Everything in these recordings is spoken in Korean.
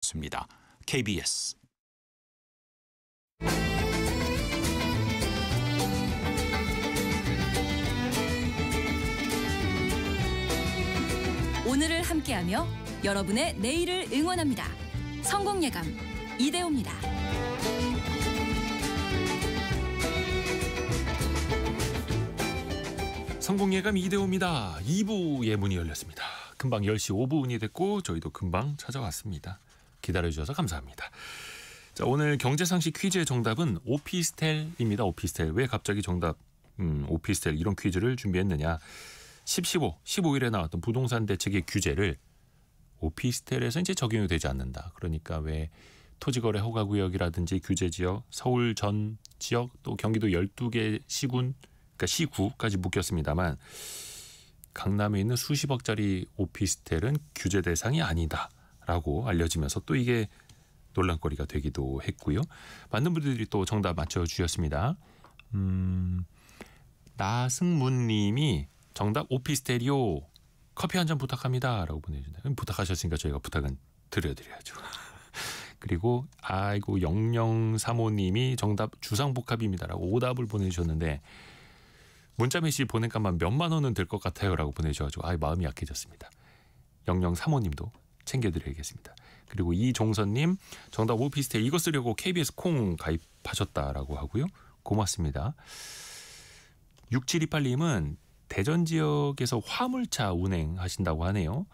뉴스입니다. KBS. 오늘을 함께하며 여러분의 내일을 응원합니다. 성공예감 이대호입니다. 성공예감 이대호입니다. 2부의 문이 열렸습니다. 금방 10시 5분이 됐고 저희도 금방 찾아왔습니다. 기다려주셔서 감사합니다. 자, 오늘 경제상식 퀴즈의 정답은 오피스텔입니다. 오피스텔. 왜 갑자기 정답 오피스텔 이런 퀴즈를 준비했느냐. 15일에 나왔던 부동산 대책의 규제를 오피스텔에서 이제 적용이 되지 않는다. 그러니까 왜 토지거래 허가구역이라든지 규제지역, 서울 전 지역 또 경기도 12개 시군, 그러니까 시구까지 묶였습니다만 강남에 있는 수십억짜리 오피스텔은 규제 대상이 아니다라고 알려지면서 또 이게 논란거리가 되기도 했고요. 많은 분들이 또 정답 맞춰주셨습니다. 나승문 님이 정답 오피스텔이요. 커피 한 잔 부탁합니다. 라고 보내주네요. 부탁하셨으니까 저희가 부탁은 드려야죠. 그리고 아이고 0035님이 정답 주상복합입니다. 라고 오답을 보내주셨는데 문자 메시지 보낸 값만 몇만 원은 될 것 같아요. 라고 보내주셔가지고 마음이 약해졌습니다. 0035님도 챙겨드려야겠습니다. 그리고 이종선님 정답 오피스텔 이거 쓰려고 KBS 콩 가입하셨다라고 하고요. 고맙습니다. 6728님은 대전 지역에서 화물차 운행하신다고 하네요.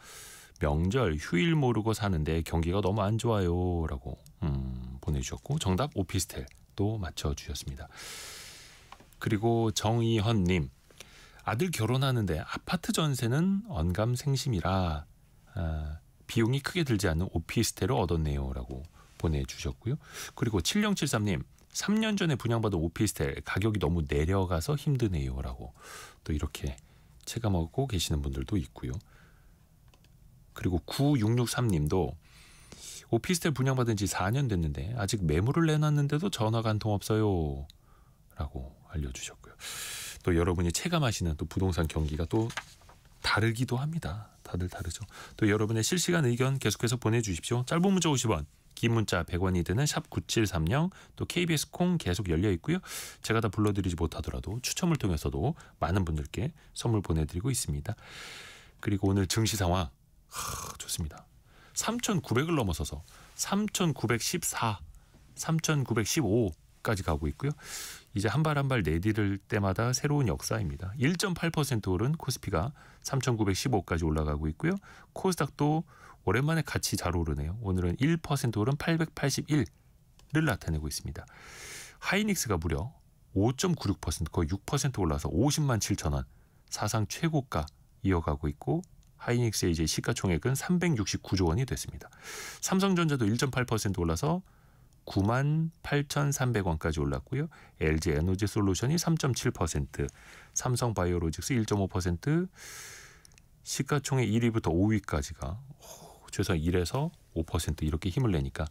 명절 휴일 모르고 사는데 경기가 너무 안 좋아요. 라고 보내주셨고 정답 오피스텔 또 맞춰주셨습니다. 그리고 정희헌님 아들 결혼하는데 아파트 전세는 언감생심이라 비용이 크게 들지 않는 오피스텔을 얻었네요. 라고 보내주셨고요. 그리고 7073님 3년 전에 분양받은 오피스텔 가격이 너무 내려가서 힘드네요. 라고 또 이렇게 체감하고 계시는 분들도 있고요. 그리고 9663님도 오피스텔 분양받은 지 4년 됐는데 아직 매물을 내놨는데도 전화가 한 통 없어요. 라고 알려주셨고요. 또 여러분이 체감하시는 또 부동산 경기가 또 다르기도 합니다. 다들 다르죠. 또 여러분의 실시간 의견 계속해서 보내주십시오. 짧은 문자 50원, 긴 문자 100원이 드는 샵 9730, 또 KBS 콩 계속 열려 있고요. 제가 다 불러드리지 못하더라도 추첨을 통해서도 많은 분들께 선물 보내드리고 있습니다. 그리고 오늘 증시 상황 좋습니다. 3,900을 넘어서서 3,914, 3,915까지 가고 있고요. 이제 한 발 한 발 내디딜 때마다 새로운 역사입니다. 1.8% 오른 코스피가 3,915까지 올라가고 있고요. 코스닥도 오랜만에 같이 잘 오르네요. 오늘은 1% 오른 881을 나타내고 있습니다. 하이닉스가 무려 5.96% 거의 6% 올라서 50만 7천 원 사상 최고가 이어가고 있고 하이닉스의 이제 시가총액은 369조 원이 됐습니다. 삼성전자도 1.8% 올라서 9만 8,300원까지 올랐고요. LG 에너지 솔루션이 3.7%, 삼성바이오로직스 1.5%, 시가총액 1위부터 5위까지가 최소한 1에서 5% 이렇게 힘을 내니까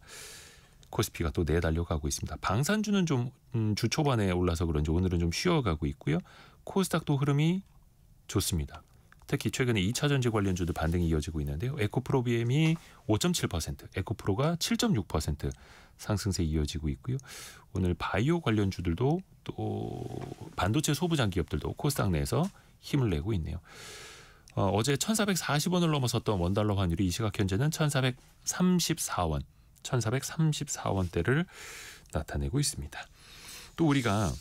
코스피가 또 내달려가고 있습니다. 방산주는 좀 주 초반에 올라서 그런지 오늘은 좀 쉬어가고 있고요. 코스닥도 흐름이 좋습니다. 특히 최근에 2차 전지 관련주도 반등이 이어지고 있는데요. 에코프로비엠이 5.7%, 에코프로가 7.6% 상승세 이어지고 있고요. 오늘 바이오 관련주들도 또 반도체 소부장 기업들도 코스닥 내에서 힘을 내고 있네요. 어제 1,440원을 넘어섰던 원달러 환율이 이 시각 현재는 1,434원, 1,434원대를 나타내고 있습니다. 또 우리가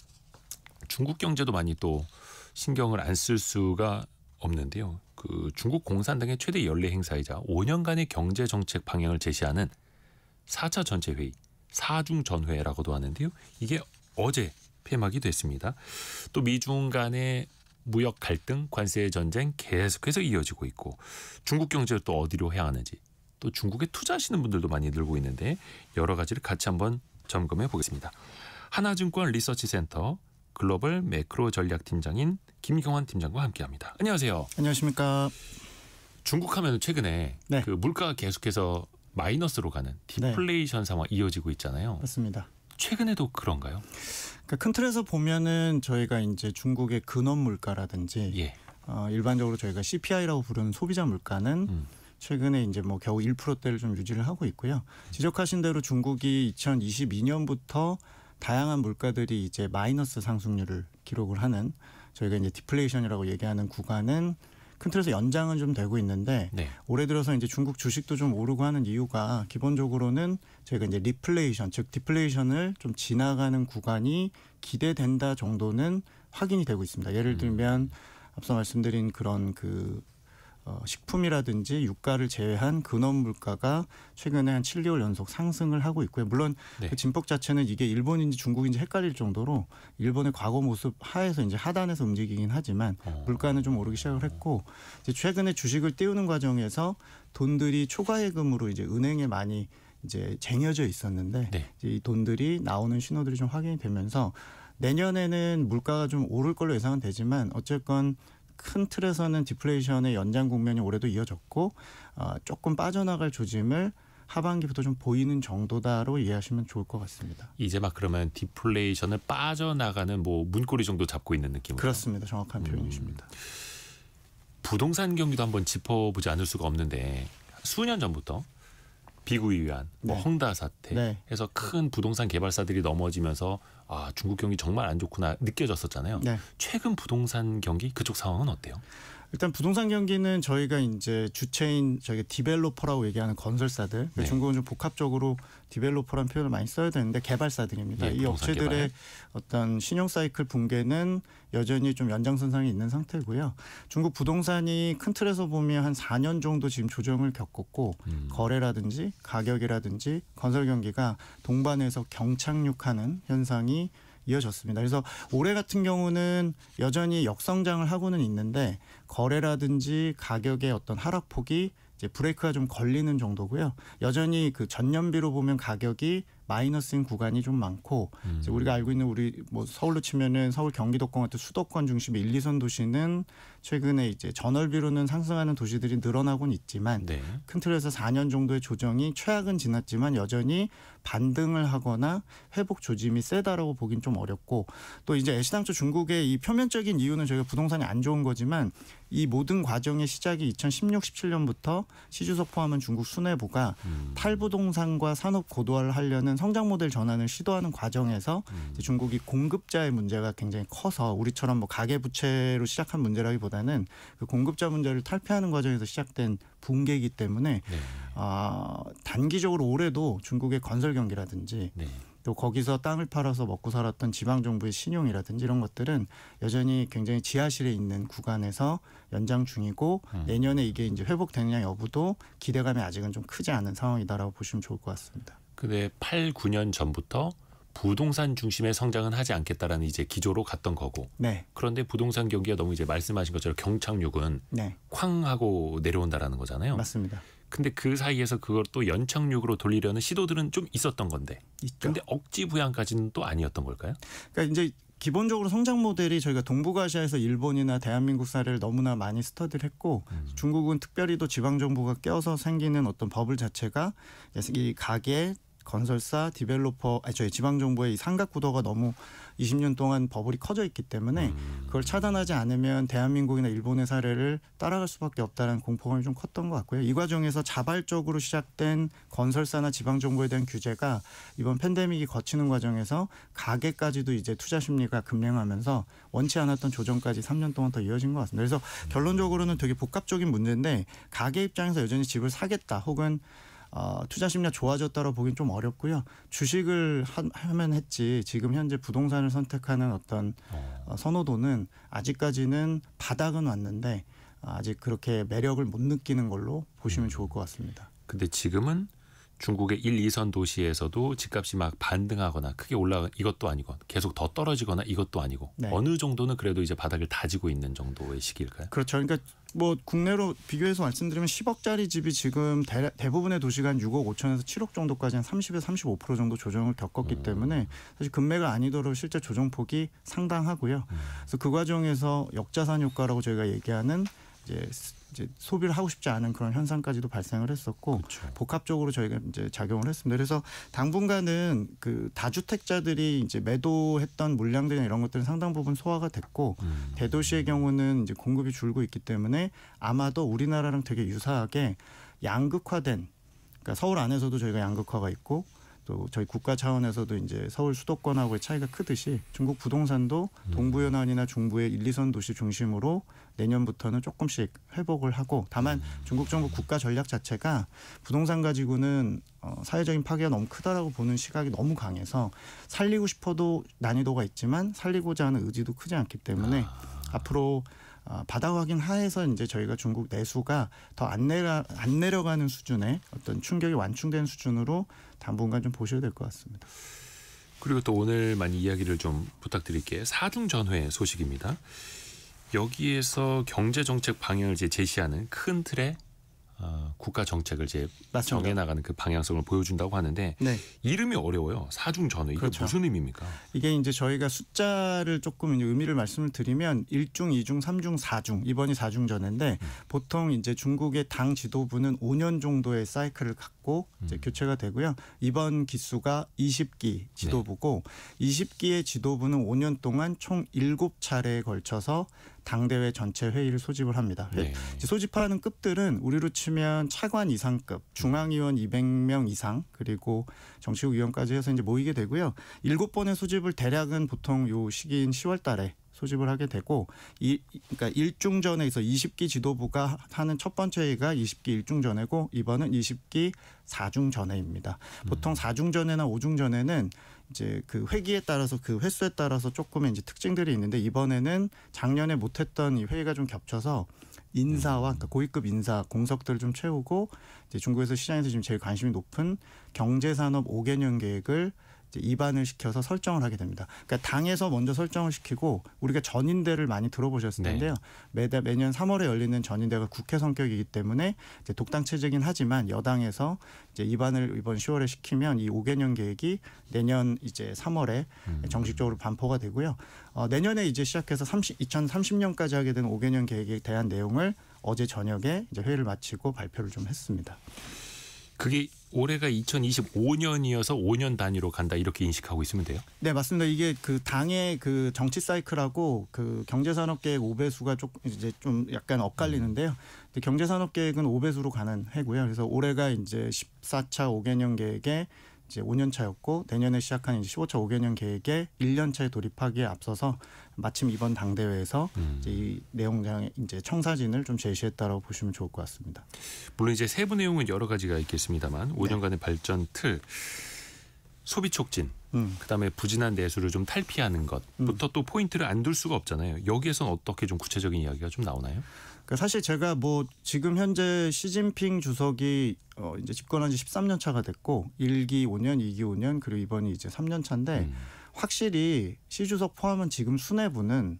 중국 경제도 많이 또 신경을 안 쓸 수가 없는데요. 그 중국 공산당의 최대 연례 행사이자 5년간의 경제 정책 방향을 제시하는 4차 전체회의, 4중 전회라고도 하는데요. 이게 어제 폐막이 됐습니다. 또 미중 간의 무역 갈등, 관세 전쟁 계속해서 이어지고 있고 중국 경제를 또 어디로 향하는지 또 중국에 투자하시는 분들도 많이 늘고 있는데 여러 가지를 같이 한번 점검해 보겠습니다. 하나증권 리서치센터 글로벌 매크로 전략팀장인 김경환 팀장과 함께합니다. 안녕하세요. 안녕하십니까. 중국 하면 최근에 네. 그 물가가 계속해서 마이너스로 가는 디플레이션 상황 이어지고 있잖아요. 맞습니다. 최근에도 그런가요? 그러니까 큰 틀에서 보면은 저희가 이제 중국의 근원 물가라든지 일반적으로 저희가 CPI라고 부르는 소비자 물가는 최근에 이제 뭐 겨우 1%대를 좀 유지를 하고 있고요. 지적하신 대로 중국이 2022년부터 다양한 물가들이 이제 마이너스 상승률을 기록을 하는 저희가 이제 디플레이션이라고 얘기하는 구간은 큰 틀에서 연장은 좀 되고 있는데 네. 올해 들어서 이제 중국 주식도 좀 오르고 하는 이유가 기본적으로는 저희가 이제 리플레이션 즉 디플레이션을 좀 지나가는 구간이 기대된다 정도는 확인이 되고 있습니다. 예를 들면 앞서 말씀드린 그런 식품이라든지 유가를 제외한 근원 물가가 최근에 한 7개월 연속 상승을 하고 있고요. 물론 네. 그 진폭 자체는 이게 일본인지 중국인지 헷갈릴 정도로 일본의 과거 모습 하에서 이제 하단에서 움직이긴 하지만 물가는 좀 오르기 시작을 했고 이제 최근에 주식을 띄우는 과정에서 돈들이 초과예금으로 이제 은행에 많이 이제 쟁여져 있었는데 네. 이제 이 돈들이 나오는 신호들이 좀 확인이 되면서 내년에는 물가가 좀 오를 걸로 예상은 되지만 어쨌건 큰 틀에서는 디플레이션의 연장 국면이 올해도 이어졌고 조금 빠져나갈 조짐을 하반기부터 좀 보이는 정도다로 이해하시면 좋을 것 같습니다. 이제 막 그러면 디플레이션을 빠져나가는 뭐 문고리 정도 잡고 있는 느낌으로. 그렇습니다. 정확한 표현이십니다. 부동산 경기도 한번 짚어보지 않을 수가 없는데 수년 전부터 비구이 위안, 뭐 네. 헝다 사태 네. 해서 큰 부동산 개발사들이 넘어지면서 중국 경기 정말 안 좋구나 느껴졌었잖아요. 네. 최근 부동산 경기 그쪽 상황은 어때요? 일단 부동산 경기는 저희가 이제 주체인 저희가 디벨로퍼라고 얘기하는 건설사들, 네. 중국은 좀 복합적으로 디벨로퍼라는 표현을 많이 써야 되는데 개발사들입니다. 네, 이 부동산 업체들의 개발. 어떤 신용 사이클 붕괴는 여전히 좀 연장선상에 있는 상태고요. 중국 부동산이 큰 틀에서 보면 한 4년 정도 지금 조정을 겪었고 거래라든지 가격이라든지 건설 경기가 동반해서 경착륙하는 현상이 이어졌습니다. 그래서 올해 같은 경우는 여전히 역성장을 하고는 있는데 거래라든지 가격의 어떤 하락폭이 이제 브레이크가 좀 걸리는 정도고요. 여전히 그 전년비로 보면 가격이 마이너스인 구간이 좀 많고 이제 우리가 알고 있는 우리 뭐 서울로 치면은 서울 경기도권 같은 수도권 중심의 1, 2선 도시는 최근에 이제 전월비로는 상승하는 도시들이 늘어나고는 있지만 네. 큰 틀에서 4년 정도의 조정이 최악은 지났지만 여전히 반등을 하거나 회복 조짐이 세다라고 보긴 좀 어렵고 또 이제 애시당초 중국의 이 표면적인 이유는 저희가 부동산이 안 좋은 거지만 이 모든 과정의 시작이 2016, 17년부터 시주석 포함한 중국 수뇌부가 탈부동산과 산업 고도화를 하려는 성장 모델 전환을 시도하는 과정에서 이제 중국이 공급자의 문제가 굉장히 커서 우리처럼 뭐 가계 부채로 시작한 문제라기보다는 그 공급자 문제를 탈피하는 과정에서 시작된 붕괴이기 때문에 네. 단기적으로 올해도 중국의 건설 경기라든지 네. 또 거기서 땅을 팔아서 먹고 살았던 지방 정부의 신용이라든지 이런 것들은 여전히 굉장히 지하실에 있는 구간에서 연장 중이고 내년에 이게 이제 회복되느냐 여부도 기대감이 아직은 좀 크지 않은 상황이다라고 보시면 좋을 것 같습니다. 근데 8, 9년 전부터 부동산 중심의 성장은 하지 않겠다라는 이제 기조로 갔던 거고. 네, 그런데 부동산 경기가 너무 이제 말씀하신 것처럼 경착륙은 네, 쾅 하고 내려온다라는 거잖아요. 맞습니다. 근데 그 사이에서 그걸 또 연착륙으로 돌리려는 시도들은 좀 있었던 건데. 있죠. 근데 억지 부양까지는 또 아니었던 걸까요? 그러니까 이제 기본적으로 성장 모델이 저희가 동북아시아에서 일본이나 대한민국 사례를 너무나 많이 스터디를 했고 중국은 특별히 또 지방 정부가 껴서 생기는 어떤 버블 자체가 이 가계 건설사, 디벨로퍼, 저희 지방 정부의 이 삼각 구도가 너무 20년 동안 버블이 커져 있기 때문에 그걸 차단하지 않으면 대한민국이나 일본의 사례를 따라갈 수밖에 없다는 공포감이 좀 컸던 것 같고요. 이 과정에서 자발적으로 시작된 건설사나 지방 정부에 대한 규제가 이번 팬데믹이 거치는 과정에서 가계까지도 이제 투자 심리가 급냉하면서 원치 않았던 조정까지 3년 동안 더 이어진 것 같습니다. 그래서 결론적으로는 되게 복합적인 문제인데 가계 입장에서 여전히 집을 사겠다 혹은 투자 심리가 좋아졌다고 보기는 좀 어렵고요. 주식을 하면 했지 지금 현재 부동산을 선택하는 어떤 선호도는 아직까지는 바닥은 왔는데 아직 그렇게 매력을 못 느끼는 걸로 보시면 좋을 것 같습니다. 근데 지금은 중국의 1, 2선 도시에서도 집값이 막 반등하거나 크게 올라가 이것도 아니고 계속 더 떨어지거나 이것도 아니고 네. 어느 정도는 그래도 이제 바닥을 다지고 있는 정도의 시기일까요? 그렇죠. 그러니까 뭐 국내로 비교해서 말씀드리면 10억짜리 집이 지금 대부분의 도시가 한 6억 5천에서 7억 정도까지 한 30에서 35% 정도 조정을 겪었기 때문에 사실 금매가 아니더라도 실제 조정폭이 상당하고요. 그래서 그 과정에서 역자산 효과라고 저희가 얘기하는 이제 소비를 하고 싶지 않은 그런 현상까지도 발생을 했었고 그렇죠. 복합적으로 저희가 이제 작용을 했습니다. 그래서 당분간은 그 다주택자들이 이제 매도했던 물량들이나 이런 것들은 상당 부분 소화가 됐고 대도시의 경우는 이제 공급이 줄고 있기 때문에 아마도 우리나라랑 되게 유사하게 양극화된, 그러니까 서울 안에서도 저희가 양극화가 있고 또 저희 국가 차원에서도 이제 서울 수도권하고의 차이가 크듯이 중국 부동산도 동부연안이나 중부의 1, 2선 도시 중심으로 내년부터는 조금씩 회복을 하고, 다만 중국 정부 국가 전략 자체가 부동산 가지고는 사회적인 파괴가 너무 크다라고 보는 시각이 너무 강해서 살리고 싶어도 난이도가 있지만 살리고자 하는 의지도 크지 않기 때문에 앞으로 바닥 확인 하에서 이제 저희가 중국 내수가 더 안 내려가는 수준의 어떤 충격이 완충된 수준으로 당분간 좀 보셔야 될 것 같습니다. 그리고 또 오늘만 이야기를 좀 부탁드릴게요. 4중 전회 소식입니다. 여기에서 경제정책 방향을 이제 제시하는 큰 틀의 국가 정책을 이제 정해나가는 그 방향성을 보여준다고 하는데 네. 이름이 어려워요. 4중 전회. 이게 그렇죠. 무슨 의미입니까? 이게 이제 저희가 숫자를 조금 이제 의미를 말씀을 드리면 1중, 2중, 3중, 4중, 이번이 4중 전회인데 보통 이제 중국의 당 지도부는 5년 정도의 사이클을 갖고 이제 교체가 되고요. 이번 기수가 20기 지도부고 20기의 지도부는 5년 동안 총 7차례에 걸쳐서 당대회 전체 회의를 소집을 합니다. 네. 소집하는 급들은 우리로 치면 차관 이상급, 중앙위원 200명 이상, 그리고 정치국 위원까지 해서 이제 모이게 되고요. 7번의 소집을 대략은 보통 요 시기인 10월 달에 소집을 하게 되고, 그러니까 1중전에서 20기 지도부가 하는 첫 번째 회의가 20기 1중전회고 이번은 20기 4중전회입니다. 보통 4중전회나 5중전회는 이제 그 회기에 따라서 그 횟수에 따라서 조금의 이제 특징들이 있는데 이번에는 작년에 못했던 이 회의가 좀 겹쳐서 인사와 그러니까 고위급 인사 공석들을 좀 채우고 이제 중국에서 시장에서 지금 제일 관심이 높은 경제산업 5개년 계획을 입안을 시켜서 설정을 하게 됩니다. 그러니까 당에서 먼저 설정을 시키고 우리가 전인대를 많이 들어보셨을 텐데요. 매년 3월에 열리는 전인대가 국회 성격이기 때문에 이제 독당 체제긴 하지만 여당에서 이제 입안을 이번 10월에 시키면 이 5개년 계획이 내년 이제 3월에 정식적으로 반포가 되고요. 내년에 이제 시작해서 2030년까지 하게 된 5개년 계획에 대한 내용을 어제 저녁에 이제 회의를 마치고 발표를 좀 했습니다. 그게 올해가 2025년이어서 5년 단위로 간다 이렇게 인식하고 있으면 돼요? 네, 맞습니다. 이게 그 당의 그 정치 사이클하고 그 경제산업계획 5배수가 좀 약간 엇갈리는데요. 경제산업계획은 5배수로 가는 해고요. 그래서 올해가 이제 14차 5개년 계획에 이제 5년 차였고 내년에 시작하는 15차 5개년 계획에 1년 차에 돌입하기에 앞서서 마침 이번 당대회에서 이제 이 내용장의 이제 청사진을 좀 제시했다라고 보시면 좋을 것 같습니다. 물론 이제 세부 내용은 여러 가지가 있겠습니다만 5년간의 발전 틀, 소비 촉진, 그다음에 부진한 내수를 좀 탈피하는 것부터 또 포인트를 안 둘 수가 없잖아요. 여기에서는 어떻게 좀 구체적인 이야기가 좀 나오나요? 그러니까 사실 제가 뭐 지금 현재 시진핑 주석이 이제 집권한 지 13년 차가 됐고 1기 5년, 2기 5년 그리고 이번이 이제 3년 차인데 확실히 시 주석 포함한 지금 수뇌부는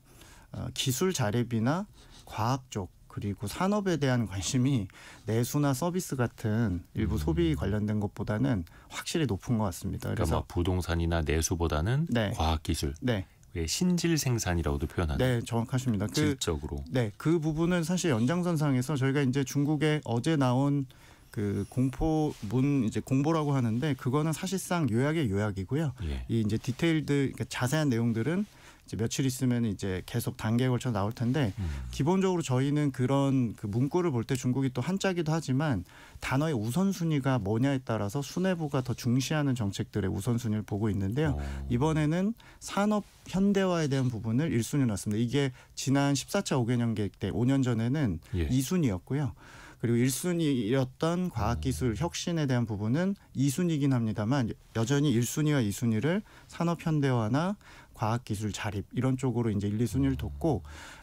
기술 자립이나 과학 쪽 그리고 산업에 대한 관심이 내수나 서비스 같은 일부 소비 관련된 것보다는 확실히 높은 것 같습니다. 그래서 그래서 부동산이나 내수보다는 네. 과학기술. 네. 신질 생산이라고도 표현하는. 네, 정확하십니다. 질적으로. 그 부분은 사실 연장선상에서 저희가 이제 중국에 어제 나온 그 공포문 이제 공보라고 하는데 그거는 사실상 요약의 요약이고요. 예. 이 이제 디테일들 그러니까 자세한 내용들은 이제 며칠 있으면 이제 계속 단계에 걸쳐 나올 텐데 기본적으로 저희는 그런 그 문구를 볼 때 중국이 또 한자기도 하지만 단어의 우선순위가 뭐냐에 따라서 수뇌부가 더 중시하는 정책들의 우선순위를 보고 있는데요. 이번에는 산업 현대화에 대한 부분을 1순위로 놨습니다. 이게 지난 14차 5개년 계획 때 5년 전에는 2순위였고요. 그리고 1순위였던 과학기술 혁신에 대한 부분은 2순위이긴 합니다만 여전히 1순위와 2순위를 산업 현대화나 과학기술 자립 이런 쪽으로 이제 1, 2순위를 뒀고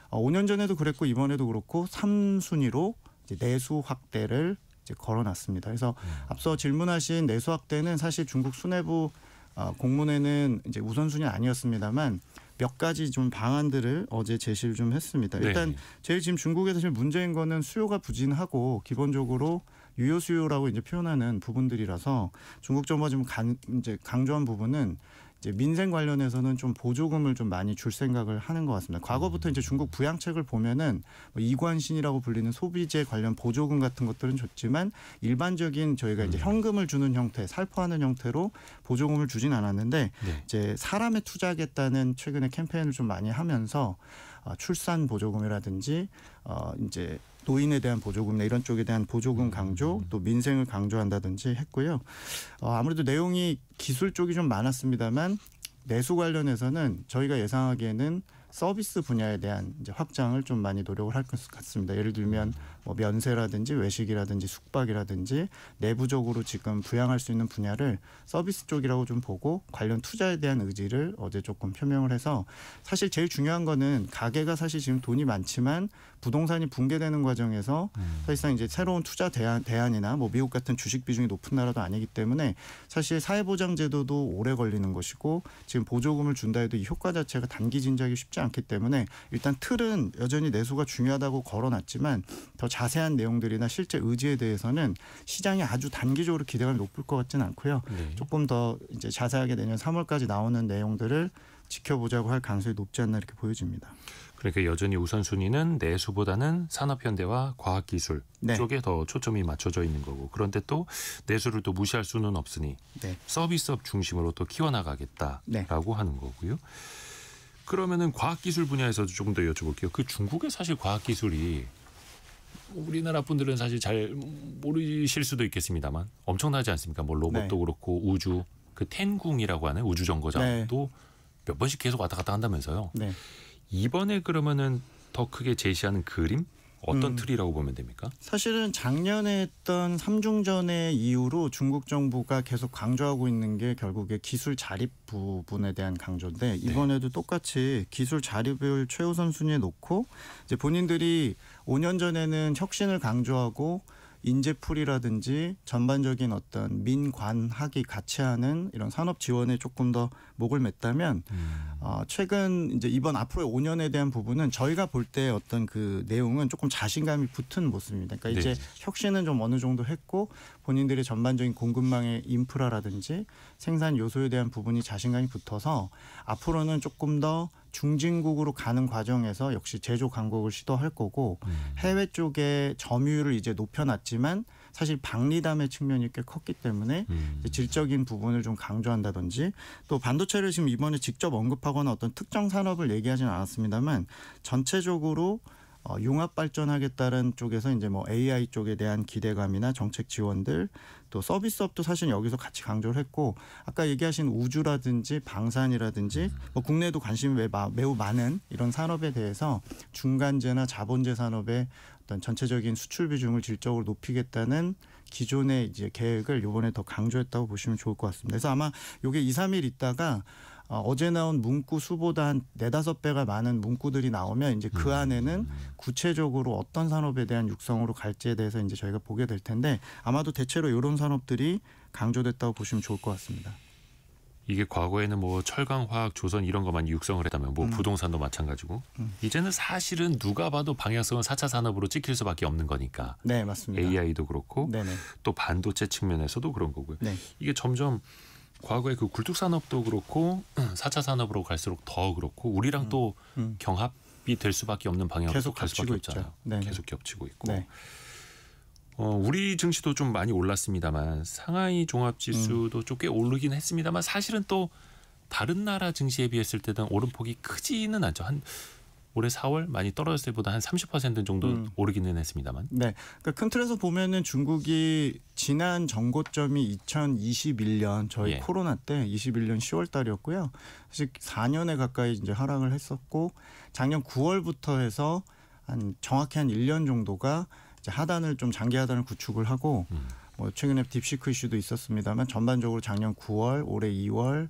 5년 전에도 그랬고 이번에도 그렇고 3순위로 이제 내수 확대를 이제 걸어놨습니다. 그래서 앞서 질문하신 내수 확대는 사실 중국 수뇌부 공문에는 이제 우선순위는 아니었습니다만 몇 가지 좀 방안들을 어제 제시를 좀 했습니다. 일단 제일 지금 중국에서 제일 문제인 거는 수요가 부진하고 기본적으로 유효 수요라고 이제 표현하는 부분들이라서 중국 정부가 지금 이제 강조한 부분은 이제 민생 관련해서는 좀 보조금을 좀 많이 줄 생각을 하는 것 같습니다. 과거부터 이제 중국 부양책을 보면은 뭐 이관신이라고 불리는 소비재 관련 보조금 같은 것들은 줬지만 일반적인 저희가 이제 현금을 주는 형태, 살포하는 형태로 보조금을 주진 않았는데 이제 사람에 투자하겠다는 최근에 캠페인을 좀 많이 하면서 출산 보조금이라든지 이제 노인에 대한 보조금이나 이런 쪽에 대한 보조금 강조, 또 민생을 강조한다든지 했고요. 아무래도 내용이 기술 쪽이 좀 많았습니다만 내수 관련해서는 저희가 예상하기에는 서비스 분야에 대한 이제 확장을 좀 많이 노력을 할 것 같습니다. 예를 들면 뭐 면세라든지 외식이라든지 숙박이라든지 내부적으로 지금 부양할 수 있는 분야를 서비스 쪽이라고 좀 보고 관련 투자에 대한 의지를 어제 조금 표명을 해서 사실 제일 중요한 거는 가계가 사실 지금 돈이 많지만 부동산이 붕괴되는 과정에서 사실상 이제 새로운 투자 대안이나 뭐 미국 같은 주식 비중이 높은 나라도 아니기 때문에 사실 사회보장제도도 오래 걸리는 것이고 지금 보조금을 준다 해도 이 효과 자체가 단기 진작이 쉽지 않기 때문에 일단 틀은 여전히 내수가 중요하다고 걸어놨지만 더 자세한 내용들이나 실제 의지에 대해서는 시장이 아주 단기적으로 기대감이 높을 것 같지는 않고요. 네. 조금 더 이제 자세하게 내년 3월까지 나오는 내용들을 지켜보자고 할 가능성이 높지 않나 이렇게 보여집니다. 그러니까 여전히 우선순위는 내수보다는 산업현대와 과학기술 네. 쪽에 더 초점이 맞춰져 있는 거고 그런데 또 내수를 또 무시할 수는 없으니 네. 서비스업 중심으로 또 키워나가겠다라고 네. 하는 거고요. 그러면은 과학기술 분야에서도 조금 더 여쭤볼게요. 그 중국의 사실 과학기술이 우리나라 분들은 사실 잘 모르실 수도 있겠습니다만 엄청나지 않습니까? 뭐 로봇도 네. 그렇고 우주 그 텐궁이라고 하는 우주 정거장도 몇 번씩 계속 왔다 갔다 한다면서요. 네. 이번에 그러면은 더 크게 제시하는 그림 어떤 틀이라고 보면 됩니까? 사실은 작년에 했던 삼중전의 이후로 중국 정부가 계속 강조하고 있는 게 결국에 기술 자립 부분에 대한 강조인데 이번에도 똑같이 기술 자립을 최우선 순위에 놓고 이제 본인들이 5년 전에는 혁신을 강조하고 인재풀이라든지 전반적인 어떤 민관학이 같이 하는 이런 산업 지원에 조금 더 목을 맸다면 최근 이제 이번 앞으로의 5년에 대한 부분은 저희가 볼 때 어떤 그 내용은 조금 자신감이 붙은 모습입니다. 그러니까 이제 혁신은 좀 어느 정도 했고 본인들의 전반적인 공급망의 인프라라든지 생산 요소에 대한 부분이 자신감이 붙어서 앞으로는 조금 더 중진국으로 가는 과정에서 역시 제조 강국을 시도할 거고 해외 쪽에 점유율을 이제 높여놨지만 사실 박리담의 측면이 꽤 컸기 때문에 질적인 부분을 좀 강조한다든지 또 반도체를 지금 이번에 직접 언급하거나 어떤 특정 산업을 얘기하지는 않았습니다만 전체적으로 융합 발전하겠다는 쪽에서 이제 뭐 AI 쪽에 대한 기대감이나 정책 지원들 또 서비스업도 사실 여기서 같이 강조를 했고 아까 얘기하신 우주라든지 방산이라든지 뭐 국내에도 관심이 매우 많은 이런 산업에 대해서 중간재나 자본재 산업의 어떤 전체적인 수출 비중을 질적으로 높이겠다는 기존의 이제 계획을 이번에 더 강조했다고 보시면 좋을 것 같습니다. 그래서 아마 이게 2, 3일 있다가 어제 나온 문구 수보다 한 4-5배가 많은 문구들이 나오면 이제 그 안에는 구체적으로 어떤 산업에 대한 육성으로 갈지에 대해서 이제 저희가 보게 될 텐데 아마도 대체로 이런 산업들이 강조됐다고 보시면 좋을 것 같습니다. 이게 과거에는 뭐 철강, 화학, 조선 이런 것만 육성을 했다면 뭐 부동산도 마찬가지고 이제는 사실은 누가 봐도 방향성은 4차 산업으로 찍힐 수밖에 없는 거니까. 네, 맞습니다. AI도 그렇고 네네. 또 반도체 측면에서도 그런 거고요. 네. 이게 점점 과거에 그 굴뚝 산업도 그렇고 4차 산업으로 갈수록 더 그렇고 우리랑 또 경합이 될 수밖에 없는 방향으로 계속 갈 수밖에 겹치고 없잖아요. 있죠. 계속 겹치고 있고. 네. 우리 증시도 좀 많이 올랐습니다만 상하이 종합지수도 좀 꽤 오르긴 했습니다만 사실은 또 다른 나라 증시에 비했을 때는 오름폭이 크지는 않죠. 한 올해 4월 많이 떨어졌을 때보다 한 30% 정도 오르기는 했습니다만. 네, 그러니까 큰 틀에서 보면은 중국이 지난 전고점이 2021년 저희 코로나 때 21년 10월 달이었고요. 사실 4년에 가까이 이제 하락을 했었고 작년 9월부터 해서 한 정확히 한 1년 정도가 이제 하단을 좀 장기 하단을 구축을 하고 뭐 최근에 딥시크 이슈도 있었습니다만 전반적으로 작년 9월, 올해 2월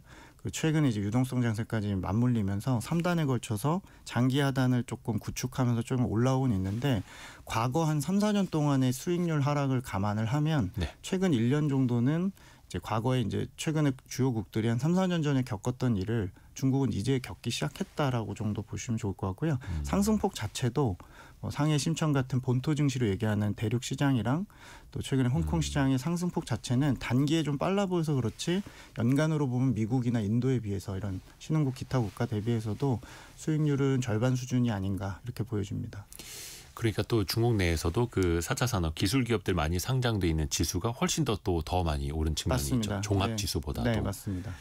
최근에 이제 유동성 장세까지 맞물리면서 3단에 걸쳐서 장기 하단을 조금 구축하면서 조금 올라오곤 있는데 과거 한 3, 4년 동안의 수익률 하락을 감안을 하면 최근 1년 정도는 이제 과거에 이제 최근에 주요국들이 한 3, 4년 전에 겪었던 일을 중국은 이제 겪기 시작했다라고 정도 보시면 좋을 것 같고요. 상승폭 자체도 상해 심천 같은 본토 증시로 얘기하는 대륙 시장이랑 또 최근에 홍콩 시장의 상승폭 자체는 단기에 좀 빨라 보여서 그렇지 연간으로 보면 미국이나 인도에 비해서 이런 신흥국 기타 국가 대비해서도 수익률은 절반 수준이 아닌가 이렇게 보여집니다. 그러니까 또 중국 내에서도 그 4차 산업 기술 기업들 많이 상장돼 있는 지수가 훨씬 더 많이 오른 측면이 맞습니다. 있죠. 종합 지수보다도. 네, 맞습니다.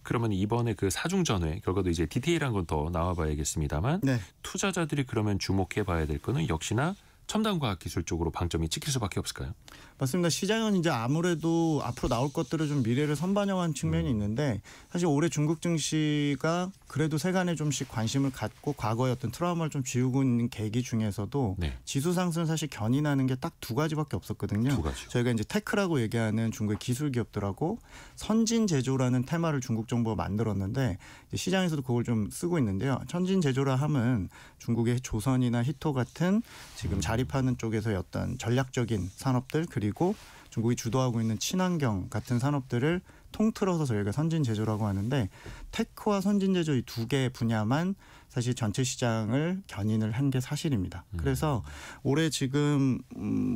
그러면 이번에 그 사중전회 결과도 이제 디테일한 건 더 나와봐야겠습니다만 투자자들이 그러면 주목해봐야 될 거는 역시나 첨단 과학 기술 쪽으로 방점이 찍힐 수밖에 없을까요? 맞습니다. 시장은 이제 아무래도 앞으로 나올 것들을 좀 미래를 선반영한 측면이 있는데 사실 올해 중국 증시가 그래도 세간에 좀씩 관심을 갖고 과거의 어떤 트라우마를 좀 지우고 있는 계기 중에서도 네. 지수 상승을 사실 견인하는 게 딱 두 가지밖에 없었거든요. 두 가지. 저희가 이제 테크라고 얘기하는 중국의 기술 기업들하고 선진 제조라는 테마를 중국 정부가 만들었는데 이제 시장에서도 그걸 좀 쓰고 있는데요. 선진 제조라 함은 중국의 조선이나 히토 같은 지금 자립하는 쪽에서의 어떤 전략적인 산업들 그리고 중국이 주도하고 있는 친환경 같은 산업들을 통틀어서 저희가 선진 제조라고 하는데 테크와 선진 제조 이 두 개 분야만 사실 전체 시장을 견인을 한 게 사실입니다. 그래서 올해 지금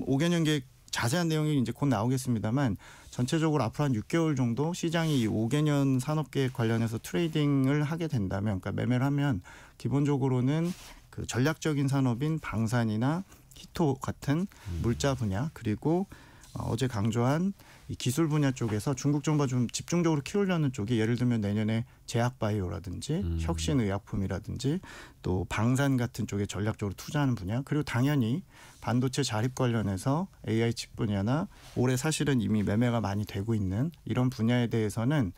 5개년 계획 자세한 내용이 이제 곧 나오겠습니다만 전체적으로 앞으로 한 6개월 정도 시장이 이 5개년 산업계획 관련해서 트레이딩을 하게 된다면 그러니까 매매를 하면 기본적으로는 그 전략적인 산업인 방산이나 히토 같은 물자 분야 그리고 어제 강조한 이 기술 분야 쪽에서 중국 정부가 좀 집중적으로 키우려는 쪽이 예를 들면 내년에 제약바이오라든지 혁신의약품이라든지 또 방산 같은 쪽에 전략적으로 투자하는 분야 그리고 당연히 반도체 자립 관련해서 AI 칩 분야나 올해 사실은 이미 매매가 많이 되고 있는 이런 분야에 대해서는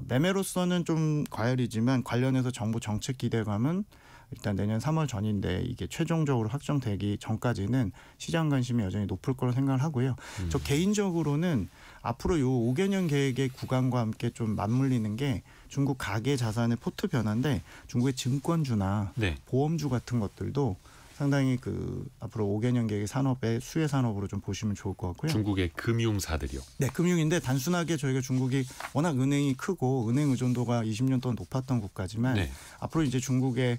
매매로서는 좀 과열이지만 관련해서 정부 정책 기대감은 일단 내년 3월 전인데 이게 최종적으로 확정되기 전까지는 시장 관심이 여전히 높을 거로 생각을 하고요. 저 개인적으로는 앞으로 요 5개년 계획의 구간과 함께 좀 맞물리는 게 중국 가계 자산의 포트 변화인데 중국의 증권주나 네. 보험주 같은 것들도 상당히 그 앞으로 5개년 계획의 산업의 수혜 산업으로 좀 보시면 좋을 것 같고요. 중국의 금융사들이요. 네, 금융인데 단순하게 저희가 중국이 워낙 은행이 크고 은행 의존도가 20년 동안 높았던 국가지만 네. 앞으로 이제 중국의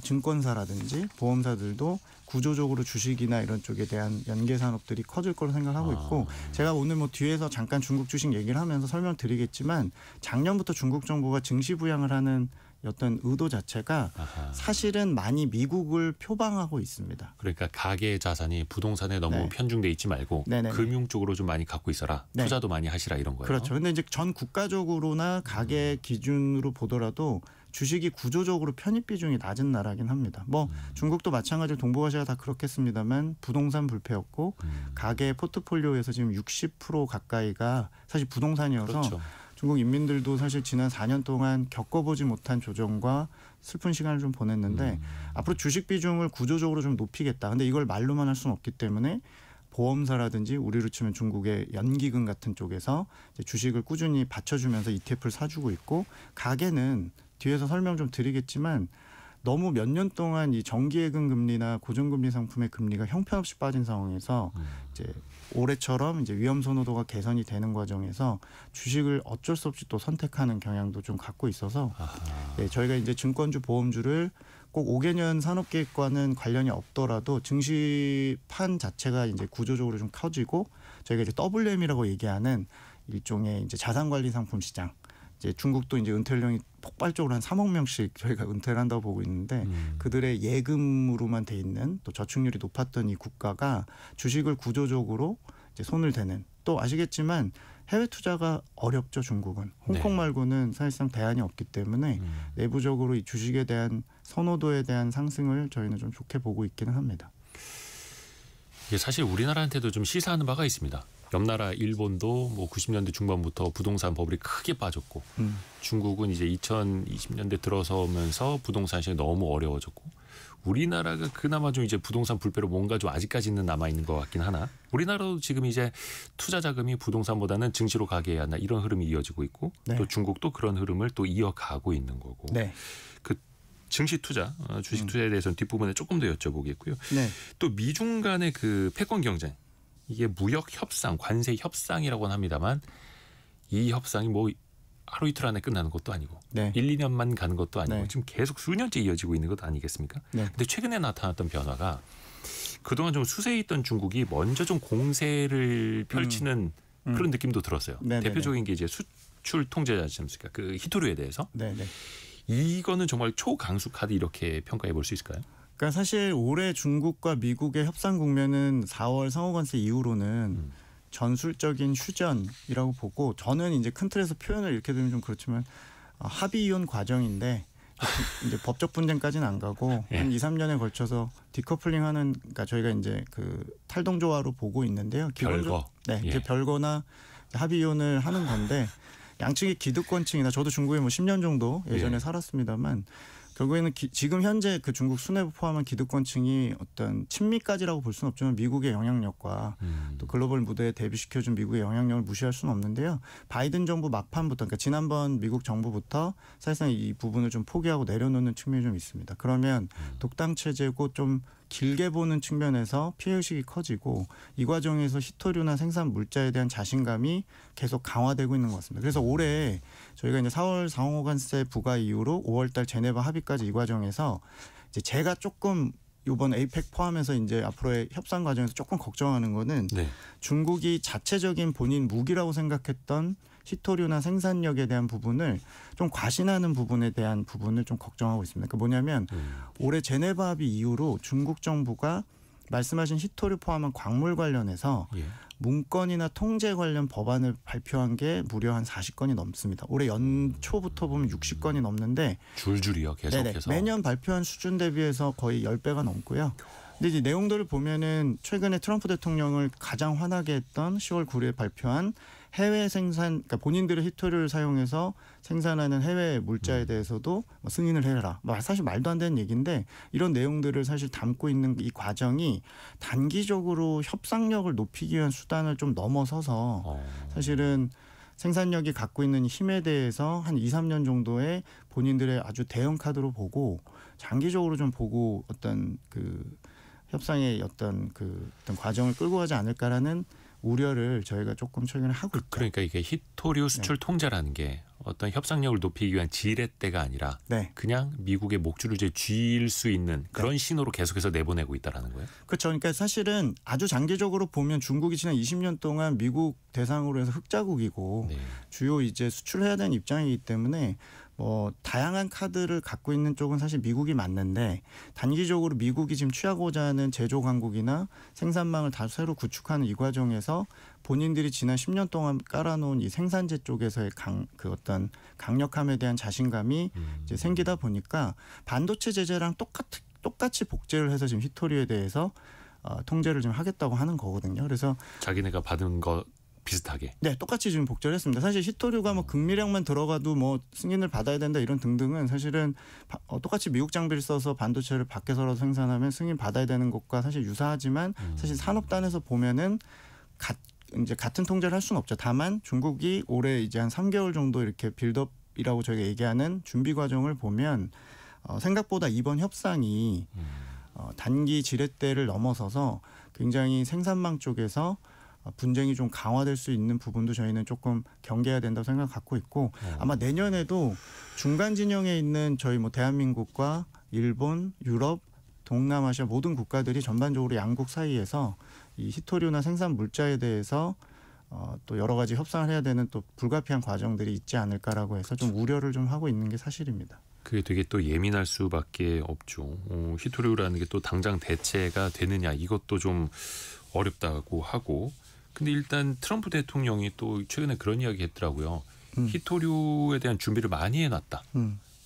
증권사라든지 보험사들도 구조적으로 주식이나 이런 쪽에 대한 연계 산업들이 커질 거로 생각하고 있고 제가 오늘 뭐 뒤에서 잠깐 중국 주식 얘기를 하면서 설명드리겠지만 작년부터 중국 정부가 증시 부양을 하는 어떤 의도 자체가 사실은 많이 미국을 표방하고 있습니다. 그러니까 가계 자산이 부동산에 너무 네. 편중돼 있지 말고 네네네. 금융 쪽으로 좀 많이 갖고 있어라. 네. 투자도 많이 하시라 이런 거예요. 그렇죠. 근데 이제 전 국가적으로나 가계 기준으로 보더라도 주식이 구조적으로 편입 비중이 낮은 나라긴 합니다. 뭐 중국도 마찬가지로 동북아시아가 다 그렇겠습니다만 부동산 불패였고 가계 포트폴리오에서 지금 60% 가까이가 사실 부동산이어서 그렇죠. 중국 인민들도 사실 지난 4년 동안 겪어보지 못한 조정과 슬픈 시간을 좀 보냈는데 앞으로 주식 비중을 구조적으로 좀 높이겠다. 근데 이걸 말로만 할 수는 없기 때문에 보험사라든지 우리로 치면 중국의 연기금 같은 쪽에서 이제 주식을 꾸준히 받쳐주면서 ETF를 사주고 있고 가계는 뒤에서 설명 좀 드리겠지만 너무 몇 년 동안 이 정기예금 금리나 고정금리 상품의 금리가 형편없이 빠진 상황에서 이제 올해처럼 이제 위험 선호도가 개선이 되는 과정에서 주식을 어쩔 수 없이 또 선택하는 경향도 좀 갖고 있어서 네, 저희가 이제 증권주 보험주를 꼭 5개년 산업계획과는 관련이 없더라도 증시판 자체가 이제 구조적으로 좀 커지고 저희가 이제 WM이라고 얘기하는 일종의 이제 자산관리 상품 시장. 이제 중국도 이제 은퇴 연령이 폭발적으로 한 3억 명씩 저희가 은퇴를 한다고 보고 있는데 그들의 예금으로만 돼 있는 또 저축률이 높았던 이 국가가 주식을 구조적으로 이제 손을 대는 또 아시겠지만 해외 투자가 어렵죠 중국은 홍콩 네. 말고는 사실상 대안이 없기 때문에 내부적으로 이 주식에 대한 선호도에 대한 상승을 저희는 좀 좋게 보고 있기는 합니다. 이게 사실 우리나라한테도 좀 시사하는 바가 있습니다. 옆 나라 일본도 뭐 90년대 중반부터 부동산 버블이 크게 빠졌고 중국은 이제 2020년대 들어서면서 부동산 시장이 너무 어려워졌고 우리나라가 그나마 좀 이제 부동산 불패로 뭔가 좀 아직까지는 남아 있는 것 같긴 하나 우리나라도 지금 이제 투자 자금이 부동산보다는 증시로 가게 해야 한다 이런 흐름이 이어지고 있고 네. 또 중국도 그런 흐름을 또 이어가고 있는 거고 네. 그 증시 투자, 주식 투자에 대해서는 뒷부분에 조금 더 여쭤보겠고요. 네. 또 미중 간의 그 패권 경쟁 이게 무역 협상, 관세 협상이라고는 합니다만 이 협상이 뭐 하루 이틀 안에 끝나는 것도 아니고 네. 1, 2년만 가는 것도 아니고 네. 지금 계속 수년째 이어지고 있는 것 아니겠습니까? 네. 근데 최근에 나타났던 변화가 그동안 좀 수세에 있던 중국이 먼저 좀 공세를 펼치는 그런 느낌도 들었어요. 네네네. 대표적인 게 이제 수출 통제자지 않습니까? 그 히토류에 대해서. 네, 네. 이거는 정말 초강수 카드 이렇게 평가해 볼 수 있을까요? 그러니까 사실 올해 중국과 미국의 협상 국면은 4월 상호관세 이후로는 전술적인 휴전이라고 보고 저는 이제 큰 틀에서 표현을 이렇게 들으면 좀 그렇지만 합의 이혼 과정인데 이제 법적 분쟁까지는 안 가고 예. 한 2, 3년에 걸쳐서 디커플링하는 그러니까 저희가 이제 그 탈동조화로 보고 있는데요. 별거. 네, 예. 이제 별거나 합의 이혼을 하는 건데 양측의 기득권층이나 저도 중국에 뭐 10년 정도 예전에 예. 살았습니다만 결국에는 지금 현재 그 중국 수뇌부 포함한 기득권층이 어떤 친미까지라고 볼 수는 없지만 미국의 영향력과 또 글로벌 무대에 대비시켜준 미국의 영향력을 무시할 수는 없는데요. 바이든 정부 막판부터 그러니까 지난번 미국 정부부터 사실상 이 부분을 좀 포기하고 내려놓는 측면이 좀 있습니다. 그러면 독당 체제고 좀 길게 보는 측면에서 피해의식이 커지고 이 과정에서 희토류나 생산 물자에 대한 자신감이 계속 강화되고 있는 것 같습니다. 그래서 올해 저희가 이제 4월 상호관세 부과 이후로 5월달 제네바 합의까지 이 과정에서 이제 제가 조금 이번 에이펙 포함해서 이제 앞으로의 협상 과정에서 조금 걱정하는 거는 네. 중국이 자체적인 본인 무기라고 생각했던 희토류나 생산력에 대한 부분을 좀 과신하는 부분에 대한 부분을 좀 걱정하고 있습니다. 그 뭐냐면 올해 제네바 합의 이후로 중국 정부가 말씀하신 희토류 포함한 광물 관련해서 예. 문건이나 통제 관련 법안을 발표한 게 무려 한 40건이 넘습니다. 올해 연초부터 보면 60건이 넘는데 줄줄이요. 계속해서. 네네, 매년 발표한 수준 대비해서 거의 10배가 넘고요. 근데 이제 내용들을 보면은 최근에 트럼프 대통령을 가장 화나게 했던 10월 9일에 발표한 해외 생산, 그러니까 본인들의 희토류를 사용해서 생산하는 해외 물자에 대해서도 승인을 해라. 사실 말도 안 되는 얘기인데 이런 내용들을 사실 담고 있는 이 과정이 단기적으로 협상력을 높이기 위한 수단을 좀 넘어서서 사실은 생산력이 갖고 있는 힘에 대해서 한 2, 3년 정도의 본인들의 아주 대형 카드로 보고 장기적으로 좀 보고 어떤 그 협상의 어떤 과정을 끌고 가지 않을까라는 우려를 저희가 조금 최근에 하고 있죠. 그러니까 이게 희토류 수출 통제라는 게 어떤 협상력을 높이기 위한 지렛대가 아니라 네. 그냥 미국의 목줄을 이제 쥘 수 있는 그런 신호로 계속해서 내보내고 있다라는 거예요. 그렇죠. 그러니까 사실은 아주 장기적으로 보면 중국이 지난 20년 동안 미국 대상으로 해서 흑자국이고 네. 주요 이제 수출해야 되는 입장이기 때문에 뭐 다양한 카드를 갖고 있는 쪽은 사실 미국이 맞는데 단기적으로 미국이 지금 취하고자 하는 제조 강국이나 생산망을 다 새로 구축하는 이 과정에서 본인들이 지난 10년 동안 깔아놓은 이 생산재 쪽에서의 그 어떤 강력함에 대한 자신감이 이제 생기다 보니까 반도체 제재랑 똑같이 복제를 해서 지금 희토류에 대해서 통제를 좀 하겠다고 하는 거거든요. 그래서 자기네가 받은 거 비슷하게. 네, 똑같이 지금 복제를 했습니다. 사실 희토류가 뭐 극미량만 들어가도 뭐 승인을 받아야 된다 이런 등등은 사실은 똑같이 미국 장비를 써서 반도체를 밖에서라도 생산하면 승인 받아야 되는 것과 사실 유사하지만 사실 산업단에서 보면은 이제 같은 통제를 할 수는 없죠. 다만 중국이 올해 이제 한 3개월 정도 이렇게 빌드업이라고 저희가 얘기하는 준비 과정을 보면 생각보다 이번 협상이 단기 지렛대를 넘어서서 굉장히 생산망 쪽에서 분쟁이 좀 강화될 수 있는 부분도 저희는 조금 경계해야 된다고 생각 갖고 있고 아마 내년에도 중간 진영에 있는 저희 뭐 대한민국과 일본, 유럽, 동남아시아 모든 국가들이 전반적으로 양국 사이에서 이 희토류나 생산 물자에 대해서 또 여러 가지 협상을 해야 되는 또 불가피한 과정들이 있지 않을까라고 해서 좀 우려를 좀 하고 있는 게 사실입니다. 그게 되게 또 예민할 수밖에 없죠. 희토류라는 게 또 당장 대체가 되느냐 이것도 좀 어렵다고 하고 근데 일단 트럼프 대통령이 또 최근에 그런 이야기 했더라고요. 희토류에 대한 준비를 많이 해놨다.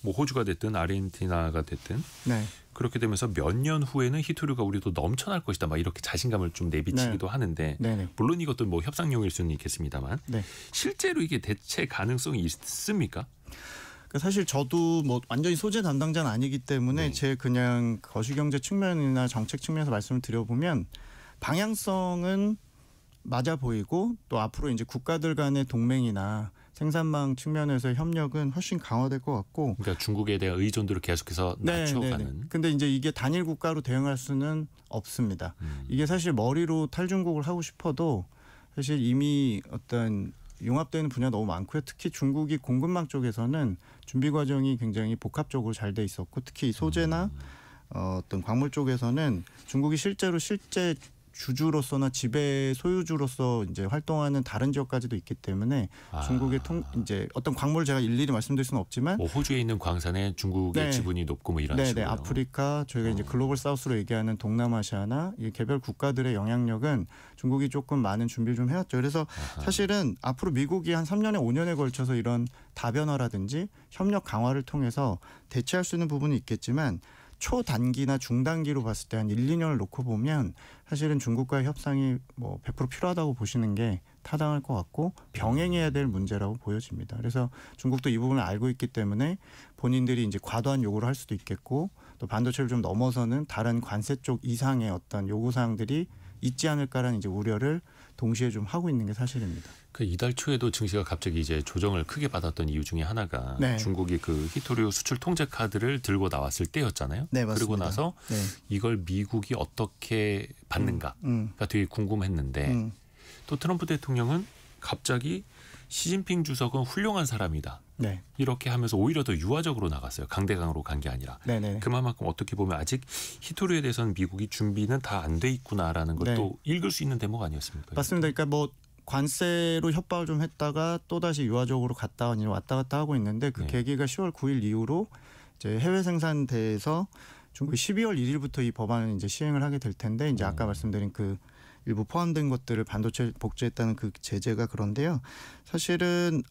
뭐 호주가 됐든 아르헨티나가 됐든 네. 그렇게 되면서 몇 년 후에는 희토류가 우리도 넘쳐날 것이다. 막 이렇게 자신감을 좀 내비치기도 하는데 네네. 물론 이것도 뭐 협상용일 수는 있겠습니다만 네. 실제로 이게 대체 가능성이 있습니까? 사실 저도 뭐 완전히 소재 담당자는 아니기 때문에 제 그냥 거시경제 측면이나 정책 측면에서 말씀을 드려보면 방향성은 맞아 보이고 또 앞으로 이제 국가들 간의 동맹이나 생산망 측면에서의 협력은 훨씬 강화될 것 같고. 그러니까 중국에 대한 의존도를 계속해서 낮춰가는. 근데 이제 이게 단일 국가로 대응할 수는 없습니다. 이게 사실 머리로 탈중국을 하고 싶어도 사실 이미 어떤 융합되는 분야 너무 많고요. 특히 중국이 공급망 쪽에서는 준비 과정이 굉장히 복합적으로 잘 돼 있었고 특히 소재나 어떤 광물 쪽에서는 중국이 실제 주주로서나 지배 소유주로서 이제 활동하는 다른 지역까지도 있기 때문에 중국의 이제 어떤 광물을 제가 일일이 말씀드릴 수는 없지만 뭐 호주에 있는 광산에 중국의 네. 지분이 높고 뭐 이런 네, 식으로. 아프리카 저희가 이제 글로벌 사우스로 얘기하는 동남아시아나 이 개별 국가들의 영향력은 중국이 조금 많은 준비를 좀 해왔죠. 그래서 사실은 앞으로 미국이 한 3년에 5년에 걸쳐서 이런 다변화라든지 협력 강화를 통해서 대체할 수 있는 부분이 있겠지만 초단기나 중단기로 봤을 때 한 1, 2년을 놓고 보면 사실은 중국과의 협상이 뭐 100% 필요하다고 보시는 게 타당할 것 같고 병행해야 될 문제라고 보여집니다. 그래서 중국도 이 부분을 알고 있기 때문에 본인들이 이제 과도한 요구를 할 수도 있겠고 또 반도체를 좀 넘어서는 다른 관세 쪽 이상의 어떤 요구 사항들이 있지 않을까라는 이제 우려를 동시에 좀 하고 있는 게 사실입니다. 그 이달 초에도 증시가 갑자기 이제 조정을 크게 받았던 이유 중에 하나가 네. 중국이 그 히토류 수출 통제 카드를 들고 나왔을 때였잖아요. 네, 맞습니다. 그리고 나서 네. 이걸 미국이 어떻게 받는가가 되게 궁금했는데 또 트럼프 대통령은 갑자기 시진핑 주석은 훌륭한 사람이다. 네. 이렇게 하면서 오히려 더 유화적으로 나갔어요. 강대강으로 간 게 아니라. 네네. 그만큼 어떻게 보면 아직 히토류에 대해서는 미국이 준비는 다 안 돼 있구나라는 것도 읽을 수 있는 대목 아니었습니까? 맞습니다. 그러니까 뭐 관세로 협박을 좀 했다가 또다시 유화적으로 갔다 왔다 갔다 하고 있는데 그 계기가 10월 9일 이후로 이제 해외 생산대에서 중국이 12월 1일부터 이 법안을 이제 시행을 하게 될 텐데 이제 아까 말씀드린 그 일부 포함된 것들을 반도체 복제했다는 그 제재가 그런데요. 사실은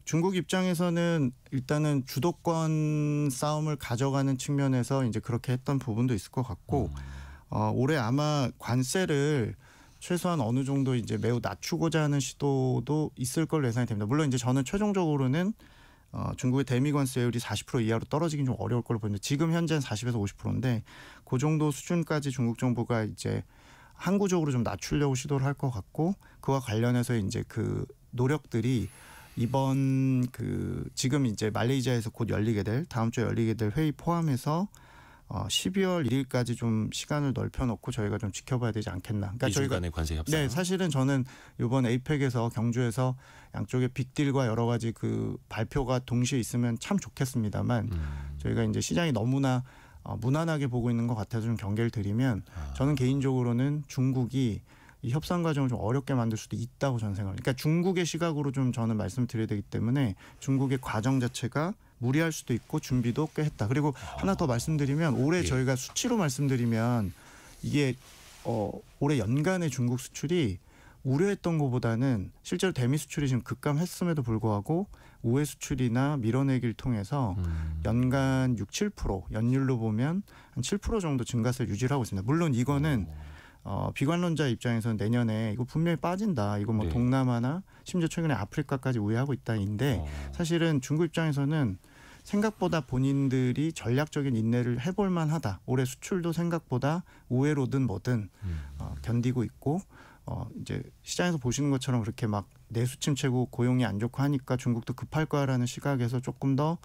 중국 입장에서는 일단은 주도권 싸움을 가져가는 측면에서 이제 그렇게 했던 부분도 있을 것 같고 올해 아마 관세를 최소한 어느 정도 이제 매우 낮추고자 하는 시도도 있을 걸로 예상이 됩니다. 물론 이제 저는 최종적으로는 중국의 대미 관세율이 40% 이하로 떨어지긴 좀 어려울 걸로 보이는데 지금 현재는 40에서 50%인데 그 정도 수준까지 중국 정부가 이제 항구적으로 좀 낮추려고 시도를 할 것 같고 그와 관련해서 이제 그 노력들이 이번 그 지금 이제 말레이시아에서 곧 열리게 될 다음 주에 열리게 될 회의 포함해서 12월 1일까지 좀 시간을 넓혀놓고 저희가 좀 지켜봐야 되지 않겠나. 그러니까 저희가 간의 관세 협상. 네, 사실은 저는 이번 에이펙에서 경주에서 양쪽의 빅딜과 여러 가지 그 발표가 동시에 있으면 참 좋겠습니다만 저희가 이제 시장이 너무나 무난하게 보고 있는 것 같아서 좀 경계를 드리면 저는 개인적으로는 중국이 이 협상 과정을 좀 어렵게 만들 수도 있다고 저는 생각합니다. 그러니까 중국의 시각으로 좀 저는 말씀드려야 되기 때문에 중국의 과정 자체가 무리할 수도 있고 준비도 꽤 했다. 그리고 하나 더 말씀드리면 올해 저희가 수치로 말씀드리면 이게 올해 연간의 중국 수출이 우려했던 것보다는 실제로 대미 수출이 지금 급감했음에도 불구하고 우회 수출이나 밀어내기를 통해서 연간 6, 7% 연율로 보면 한 7% 정도 증가세를 유지를 하고 있습니다. 물론 이거는 비관론자 입장에서는 내년에 이거 분명히 빠진다. 이거 뭐 동남아나 심지어 최근에 아프리카까지 우회하고 있다인데 사실은 중국 입장에서는 생각보다 본인들이 전략적인 인내를 해볼 만하다. 올해 수출도 생각보다 우회로든 뭐든 견디고 있고 이제 시장에서 보시는 것처럼 그렇게 막 내수 침체고 고용이 안 좋고 하니까 중국도 급할 거라는 시각에서 조금 더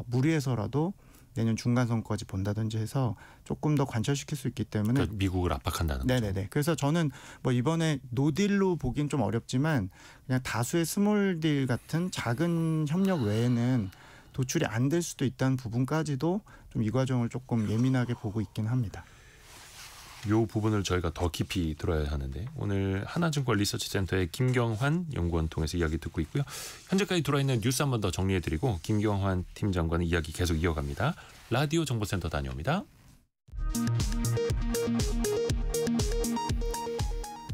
무리해서라도 내년 중간선거까지 본다든지 해서 조금 더 관철시킬 수 있기 때문에 그러니까 미국을 압박한다는 거죠. 네네네. 그래서 저는 뭐 이번에 노딜로 보긴 좀 어렵지만 그냥 다수의 스몰딜 같은 작은 협력 외에는 도출이 안 될 수도 있다는 부분까지도 좀 이 과정을 조금 예민하게 보고 있긴 합니다. 이 부분을 저희가 더 깊이 들어야 하는데 오늘 하나증권 리서치센터의 김경환 연구원 통해서 이야기 듣고 있고요. 현재까지 들어있는 뉴스 한 번 더 정리해드리고 김경환 팀장과는 이야기 계속 이어갑니다. 라디오 정보센터 다녀옵니다.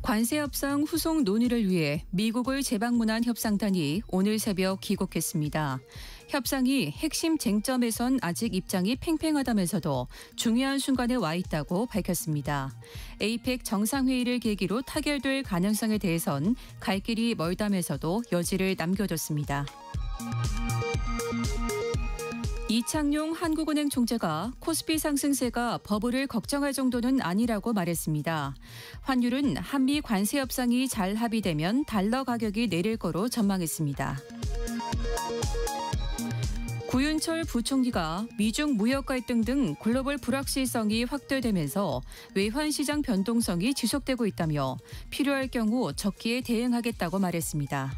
관세 협상 후속 논의를 위해 미국을 재방문한 협상단이 오늘 새벽 귀국했습니다. 협상이 핵심 쟁점에선 아직 입장이 팽팽하다면서도 중요한 순간에 와 있다고 밝혔습니다. 에이펙 정상회의를 계기로 타결될 가능성에 대해선 갈 길이 멀다면서도 여지를 남겨뒀습니다. 이창용 한국은행 총재가 코스피 상승세가 버블을 걱정할 정도는 아니라고 말했습니다. 환율은 한미 관세 협상이 잘 합의되면 달러 가격이 내릴 거로 전망했습니다. 구윤철 부총리가 미중 무역 갈등 등 글로벌 불확실성이 확대되면서 외환 시장 변동성이 지속되고 있다며 필요할 경우 적기에 대응하겠다고 말했습니다.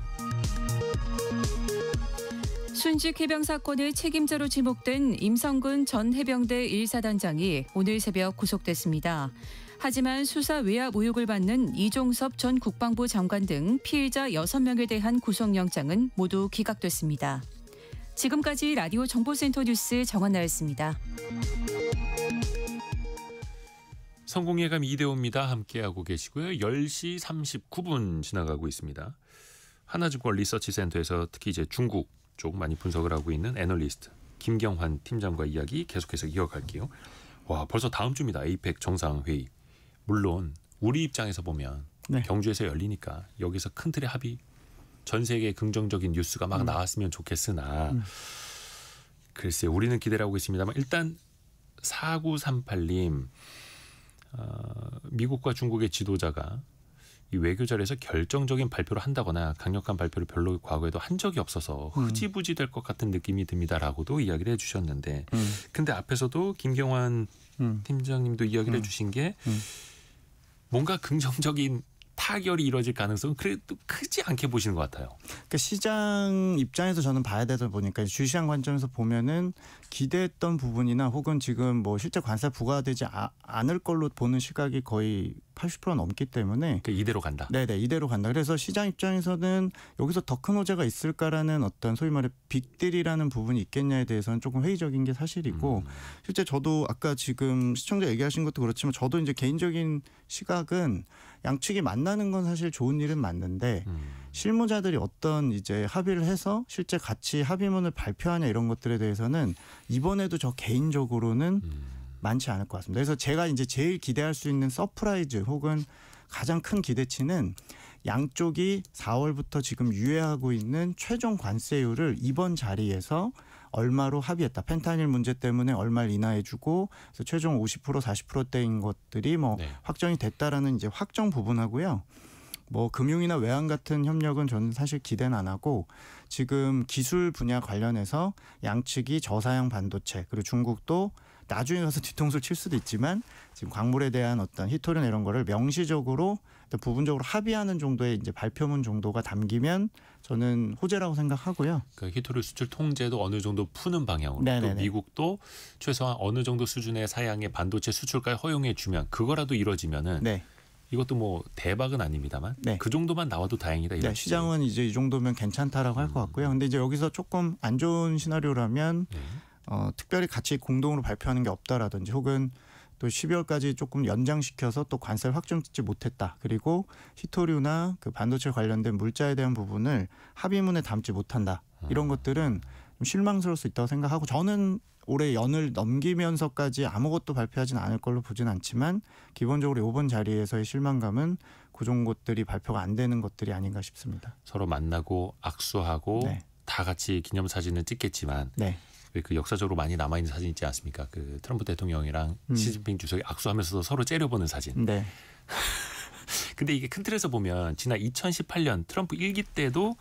순직 해병 사건의 책임자로 지목된 임성근 전 해병대 1사단장이 오늘 새벽 구속됐습니다. 하지만 수사 외압 의혹을 받는 이종섭 전 국방부 장관 등 피의자 6명에 대한 구속영장은 모두 기각됐습니다. 지금까지 라디오 정보센터 뉴스 정한나였습니다. 성공예감 이대호입니다. 함께하고 계시고요. 10시 39분 지나가고 있습니다. 하나증권 리서치센터에서 특히 이제 중국 쪽 많이 분석을 하고 있는 애널리스트 김경환 팀장과 이야기 계속해서 이어갈게요. 와, 벌써 다음 주입니다. 에이펙 정상회의. 물론 우리 입장에서 보면 네. 경주에서 열리니까 여기서 큰 틀의 합의, 전 세계에 긍정적인 뉴스가 막 나왔으면 좋겠으나 글쎄 우리는 기대를 하고 있습니다만 일단 4938님 미국과 중국의 지도자가 이 외교 자리에서 결정적인 발표를 한다거나 강력한 발표를 별로 과거에도 한 적이 없어서 흐지부지 될 것 같은 느낌이 듭니다라고도 이야기를 해주셨는데 근데 앞에서도 김경환 팀장님도 이야기를 해주신 게 뭔가 긍정적인 타결이 이루어질 가능성은 그래도 크지 않게 보시는 것 같아요. 그러니까 시장 입장에서 저는 봐야 되다 보니까 주시장 관점에서 보면은 기대했던 부분이나 혹은 지금 뭐 실제 관세 부과되지 않을 걸로 보는 시각이 거의 80% 넘기 때문에 그러니까 이대로 간다. 네네 이대로 간다. 그래서 시장 입장에서는 여기서 더 큰 호재가 있을까라는 어떤 소위 말해 빅딜이라는 부분이 있겠냐에 대해서는 조금 회의적인 게 사실이고 실제 저도 아까 지금 시청자 얘기하신 것도 그렇지만 저도 이제 개인적인 시각은 양측이 만나는 건 사실 좋은 일은 맞는데 실무자들이 어떤 이제 합의를 해서 실제 같이 합의문을 발표하냐 이런 것들에 대해서는 이번에도 저 개인적으로는 많지 않을 것 같습니다. 그래서 제가 이제 제일 기대할 수 있는 서프라이즈 혹은 가장 큰 기대치는 양쪽이 4월부터 지금 유예하고 있는 최종 관세율을 이번 자리에서 얼마로 합의했다. 펜타닐 문제 때문에 얼마를 인하해주고 그래서 최종 50% 40%대인 것들이 뭐 네. 확정이 됐다라는 이제 확정 부분하고요. 뭐 금융이나 외환 같은 협력은 저는 사실 기대는 안 하고 지금 기술 분야 관련해서 양측이 저사양 반도체 그리고 중국도 나중에 가서 뒤통수를 칠 수도 있지만 지금 광물에 대한 어떤 히토리나 이런 거를 명시적으로 부분적으로 합의하는 정도의 이제 발표문 정도가 담기면 저는 호재라고 생각하고요. 그러니까 히토리 수출 통제도 어느 정도 푸는 방향으로 네네네. 또 미국도 최소한 어느 정도 수준의 사양의 반도체 수출까지 허용해 주면 그거라도 이루어지면은 네. 이것도 뭐 대박은 아닙니다만 네. 그 정도만 나와도 다행이다. 네, 이렇게. 시장은 이제 이 정도면 괜찮다라고 할 것 같고요. 근데 이제 여기서 조금 안 좋은 시나리오라면 네. 특별히 같이 공동으로 발표하는 게 없다라든지 혹은 또 12월까지 조금 연장시켜서 또 관세를 확정짓지 못했다. 그리고 히토류나 그 반도체 관련된 물자에 대한 부분을 합의문에 담지 못한다. 이런 것들은 좀 실망스러울 수 있다고 생각하고 저는 올해 연을 넘기면서까지 아무것도 발표하진 않을 걸로 보진 않지만 기본적으로 이번 자리에서의 실망감은 그 정도 것들이 발표가 안 되는 것들이 아닌가 싶습니다. 서로 만나고 악수하고 네. 다 같이 기념사진을 찍겠지만 네. 그 역사적으로 많이 남아있는 사진 있지 않습니까? 그 트럼프 대통령이랑 시진핑 주석이 악수하면서도 서로 째려보는 사진. 네. 근데 이게 큰 틀에서 보면 지난 2018년 트럼프 1기 때도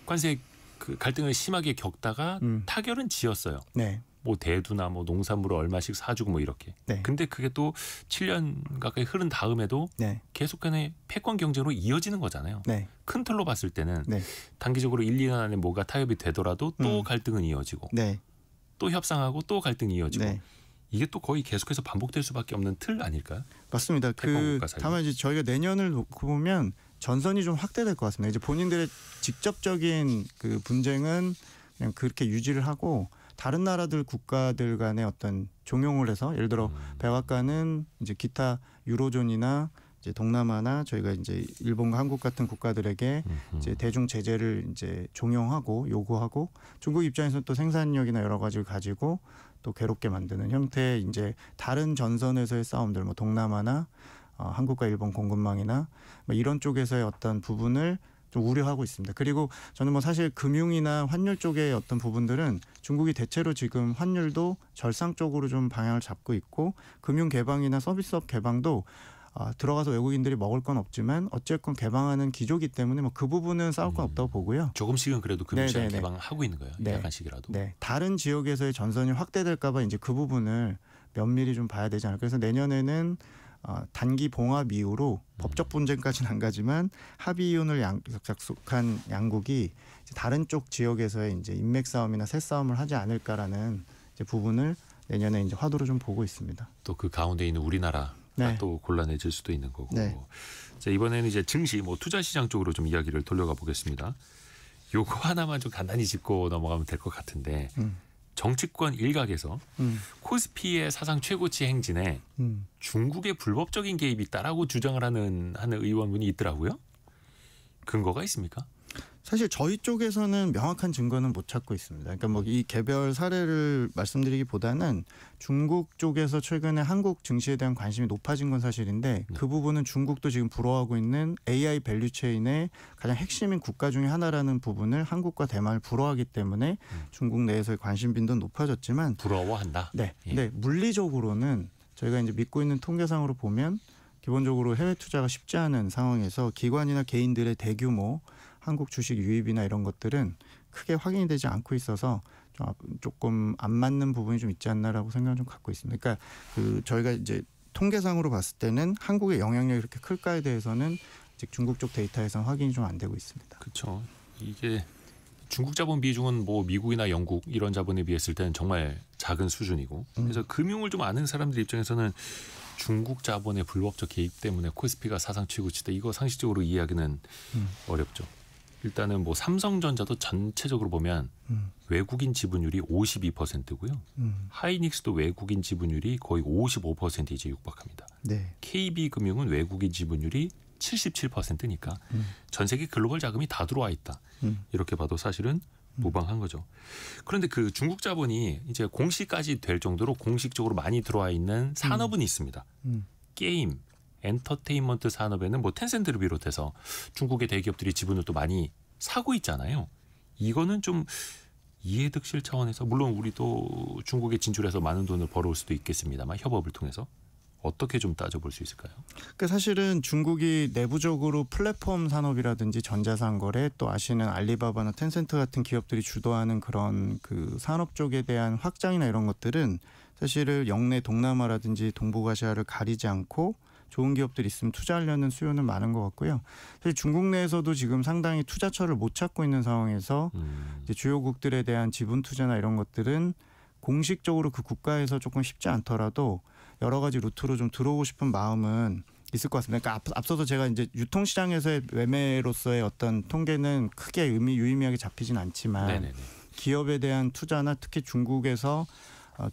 관세 그 갈등을 심하게 겪다가 타결은 지었어요. 네. 뭐 대두나 뭐 농산물을 얼마씩 사주고 뭐 이렇게. 네. 근데 그게 또 7년 가까이 흐른 다음에도 네. 계속해서 패권 경쟁으로 이어지는 거잖아요. 네. 큰 틀로 봤을 때는 네. 단기적으로 1, 2년 안에 뭐가 타협이 되더라도 또 갈등은 이어지고 네. 또 협상하고 또 갈등이 이어지고 네. 이게 또 거의 계속해서 반복될 수밖에 없는 틀 아닐까요? 맞습니다. 그 다만 이제 저희가 내년을 놓고 보면 전선이 좀 확대될 것 같습니다. 이제 본인들의 직접적인 그 분쟁은 그냥 그렇게 유지를 하고 다른 나라들 국가들 간의 어떤 종용을 해서 예를 들어 백악관은 이제 기타 유로존이나 이제 동남아나 저희가 이제 일본과 한국 같은 국가들에게 이제 대중 제재를 이제 종용하고 요구하고 중국 입장에서는 또 생산력이나 여러 가지를 가지고 또 괴롭게 만드는 형태의 이제 다른 전선에서의 싸움들 뭐 동남아나 한국과 일본 공급망이나 뭐 이런 쪽에서의 어떤 부분을 좀 우려하고 있습니다. 그리고 저는 뭐 사실 금융이나 환율 쪽의 어떤 부분들은 중국이 대체로 지금 환율도 절상적으로 좀 방향을 잡고 있고 금융 개방이나 서비스업 개방도 들어가서 외국인들이 먹을 건 없지만 어쨌건 개방하는 기조기 때문에 뭐 그 부분은 싸울 건 없다고 보고요. 조금씩은 그래도 금융시장 네네네. 개방하고 있는 거예요. 네. 약간씩이라도. 네, 다른 지역에서의 전선이 확대될까 봐 이제 그 부분을 면밀히 좀 봐야 되지 않을까. 그래서 내년에는 단기 봉합 이후로 법적 분쟁까지는 안 가지만 합의 이혼을 약속한 양국이 이제 다른 쪽 지역에서의 이제 인맥 싸움이나 새 싸움을 하지 않을까라는 이제 부분을 내년에 이제 화두로 좀 보고 있습니다. 또 그 가운데 있는 우리나라 네. 또 곤란해질 수도 있는 거고. 네. 자, 이번에는 이제 증시, 투자 시장 쪽으로 좀 이야기를 돌려가 보겠습니다. 요거 하나만 좀 간단히 짚고 넘어가면 될 것 같은데 정치권 일각에서 코스피의 사상 최고치 행진에 중국의 불법적인 개입이 있다라고 주장을 하는 의원분이 있더라고요. 근거가 있습니까? 사실 저희 쪽에서는 명확한 증거는 못 찾고 있습니다. 그러니까 뭐 이 개별 사례를 말씀드리기보다는 중국 쪽에서 최근에 한국 증시에 대한 관심이 높아진 건 사실인데 그 부분은 중국도 지금 부러워하고 있는 AI 밸류체인의 가장 핵심인 국가 중에 하나라는 부분을 한국과 대만을 부러워하기 때문에 중국 내에서의 관심 빈도는 높아졌지만 부러워한다. 네. 예. 근데 물리적으로는 저희가 이제 믿고 있는 통계상으로 보면 기본적으로 해외 투자가 쉽지 않은 상황에서 기관이나 개인들의 대규모 한국 주식 유입이나 이런 것들은 크게 확인이 되지 않고 있어서 조금 안 맞는 부분이 좀 있지 않나라고 생각을 좀 갖고 있습니다. 그러니까 저희가 이제 통계상으로 봤을 때는 한국의 영향력이 그렇게 클까에 대해서는 아직 중국 쪽 데이터에서는 확인이 좀 안 되고 있습니다. 그렇죠. 이게 중국 자본 비중은 뭐 미국이나 영국 이런 자본에 비했을 때는 정말 작은 수준이고 그래서 금융을 좀 아는 사람들 입장에서는 중국 자본의 불법적 개입 때문에 코스피가 사상 최고치다. 이거 상식적으로 이해하기는 어렵죠. 일단은 뭐 삼성전자도 전체적으로 보면 외국인 지분율이 52%고요. 하이닉스도 외국인 지분율이 거의 55% 이제 육박합니다. 네. KB금융은 외국인 지분율이 77%니까 전 세계 글로벌 자금이 다 들어와 있다. 이렇게 봐도 사실은 무방한 거죠. 그런데 그 중국 자본이 이제 공시까지 될 정도로 공식적으로 많이 들어와 있는 산업은 있습니다. 게임, 엔터테인먼트 산업에는 뭐 텐센트를 비롯해서 중국의 대기업들이 지분을 또 많이 사고 있잖아요. 이거는 좀 이해득실 차원에서 물론 우리도 중국에 진출해서 많은 돈을 벌어올 수도 있겠습니다만 협업을 통해서 어떻게 좀 따져볼 수 있을까요? 그러니까 사실은 중국이 내부적으로 플랫폼 산업이라든지 전자상거래 또 아시는 알리바바나 텐센트 같은 기업들이 주도하는 그런 그 산업 쪽에 대한 확장이나 이런 것들은 사실은 영내 동남아라든지 동북아시아를 가리지 않고 좋은 기업들이 있으면 투자하려는 수요는 많은 것 같고요. 사실 중국 내에서도 지금 상당히 투자처를 못 찾고 있는 상황에서 이제 주요국들에 대한 지분 투자나 이런 것들은 공식적으로 그 국가에서 조금 쉽지 않더라도 여러 가지 루트로 좀 들어오고 싶은 마음은 있을 것 같습니다. 그러니까 앞서서 제가 이제 유통시장에서의 매매로서의 어떤 통계는 크게 유의미하게 잡히진 않지만 네네네. 기업에 대한 투자나 특히 중국에서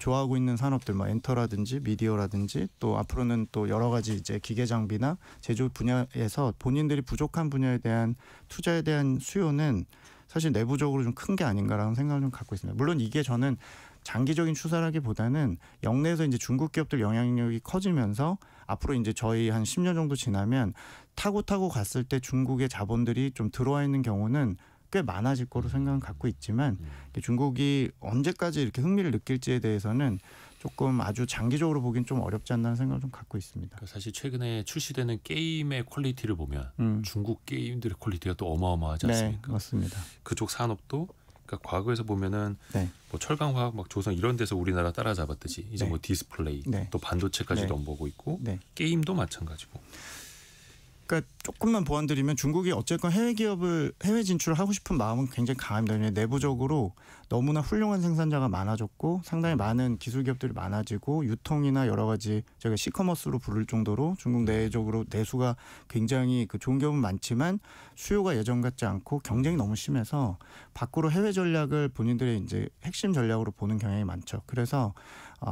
좋아하고 있는 산업들, 뭐 엔터라든지 미디어라든지 또 앞으로는 또 여러 가지 이제 기계 장비나 제조 분야에서 본인들이 부족한 분야에 대한 투자에 대한 수요는 사실 내부적으로 좀 큰 게 아닌가라는 생각을 좀 갖고 있습니다. 물론 이게 저는 장기적인 추세라기보다는 영내에서 이제 중국 기업들 영향력이 커지면서 앞으로 이제 저희 한 10년 정도 지나면 타고 갔을 때 중국의 자본들이 좀 들어와 있는 경우는 꽤 많아질 거로 생각은 갖고 있지만 중국이 언제까지 이렇게 흥미를 느낄지에 대해서는 조금 아주 장기적으로 보긴 좀 어렵지 않나는 생각을 좀 갖고 있습니다. 사실 최근에 출시되는 게임의 퀄리티를 보면 중국 게임들의 퀄리티가 또 어마어마하지 않습니까? 네, 맞습니다. 그쪽 산업도 그러니까 과거에서 보면은 네. 뭐 철강화학, 막 조선 이런 데서 우리나라 따라잡았듯이 이제 네. 뭐 디스플레이, 네. 또 반도체까지도 네. 넘보고 있고 네. 게임도 마찬가지고. 그러니까 조금만 보완드리면 중국이 어쨌건 해외 진출을 하고 싶은 마음은 굉장히 강합니다. 왜냐하면 내부적으로 너무나 훌륭한 생산자가 많아졌고 상당히 많은 기술 기업들이 많아지고 유통이나 여러 가지 저희가 시커머스로 부를 정도로 중국 내적으로 내수가 굉장히 그 좋은 기업은 많지만 수요가 예전 같지 않고 경쟁이 너무 심해서 밖으로 해외 전략을 본인들의 이제 핵심 전략으로 보는 경향이 많죠. 그래서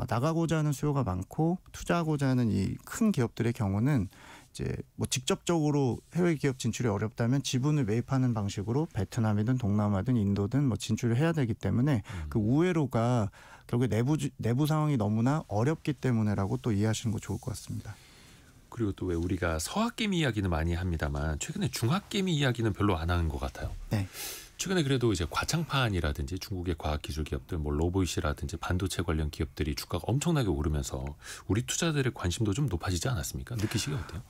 나가고자 하는 수요가 많고 투자하고자 하는 이 큰 기업들의 경우는 이제 뭐 직접적으로 해외 기업 진출이 어렵다면 지분을 매입하는 방식으로 베트남이든 동남아든 인도든 뭐 진출을 해야 되기 때문에 그 우회로가 결국에 내부 상황이 너무나 어렵기 때문에라고 또 이해하시는 거 좋을 것 같습니다. 그리고 또 왜 우리가 서학개미 이야기는 많이 합니다만 최근에 중학개미 이야기는 별로 안 하는 것 같아요. 네. 최근에 그래도 이제 과창판이라든지 중국의 과학기술 기업들, 뭐 로봇이라든지 반도체 관련 기업들이 주가가 엄청나게 오르면서 우리 투자들의 관심도 좀 높아지지 않았습니까? 느끼시기 어때요?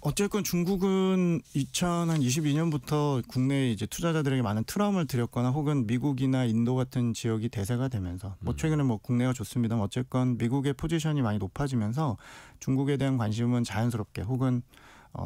어쨌건 중국은 2022년부터 국내 이제 투자자들에게 많은 트라우마를 들였거나 혹은 미국이나 인도 같은 지역이 대세가 되면서 뭐 최근에 뭐 국내가 좋습니다만 어쨌건 미국의 포지션이 많이 높아지면서 중국에 대한 관심은 자연스럽게 혹은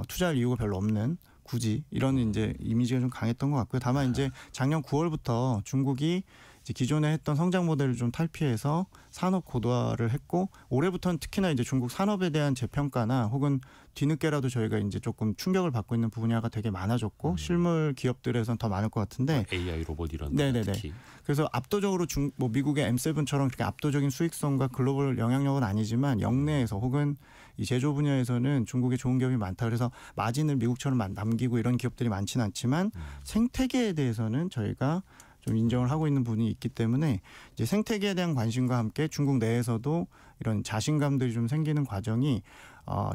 투자할 이유가 별로 없는 굳이 이런 이제 이미지가 좀 강했던 것 같고요. 다만 이제 작년 9월부터 중국이 이제 기존에 했던 성장 모델을 좀 탈피해서 산업 고도화를 했고 올해부터는 특히나 이제 중국 산업에 대한 재평가나 혹은 뒤늦게라도 저희가 이제 조금 충격을 받고 있는 분야가 되게 많아졌고 실물 기업들에선 더 많을 것 같은데 AI 로봇 이런 네네네. 특히. 그래서 압도적으로 뭐 미국의 M7처럼 그렇게 압도적인 수익성과 글로벌 영향력은 아니지만 영내에서 혹은 이 제조 분야에서는 중국에 좋은 기업이 많다. 그래서 마진을 미국처럼 남기고 이런 기업들이 많지는 않지만 생태계에 대해서는 저희가 좀 인정을 하고 있는 부분이 있기 때문에 이제 생태계에 대한 관심과 함께 중국 내에서도 이런 자신감들이 좀 생기는 과정이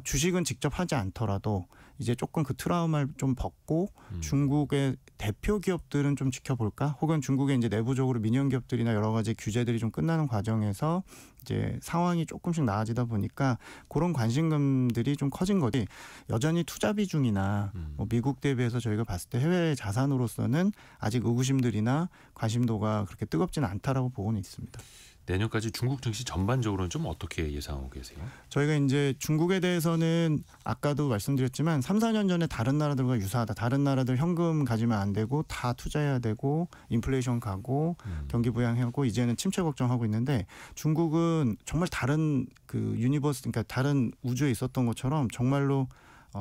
주식은 직접 하지 않더라도 이제 조금 그 트라우마를 좀 벗고 중국의 대표 기업들은 좀 지켜볼까? 혹은 중국의 이제 내부적으로 민영 기업들이나 여러 가지 규제들이 좀 끝나는 과정에서 이제 상황이 조금씩 나아지다 보니까 그런 관심감들이 좀 커진 거지. 여전히 투자 비중이나 뭐 미국 대비해서 저희가 봤을 때 해외 자산으로서는 아직 의구심들이나 관심도가 그렇게 뜨겁지는 않다라고 보고는 있습니다. 내년까지 중국 증시 전반적으로는 좀 어떻게 예상하고 계세요? 저희가 이제 중국에 대해서는 아까도 말씀드렸지만 3, 4년 전에 다른 나라들과 유사하다. 다른 나라들 현금 가지면 안 되고 다 투자해야 되고 인플레이션 가고 경기 부양하고 이제는 침체 걱정하고 있는데 중국은 정말 다른 그 유니버스 그러니까 다른 우주에 있었던 것처럼 정말로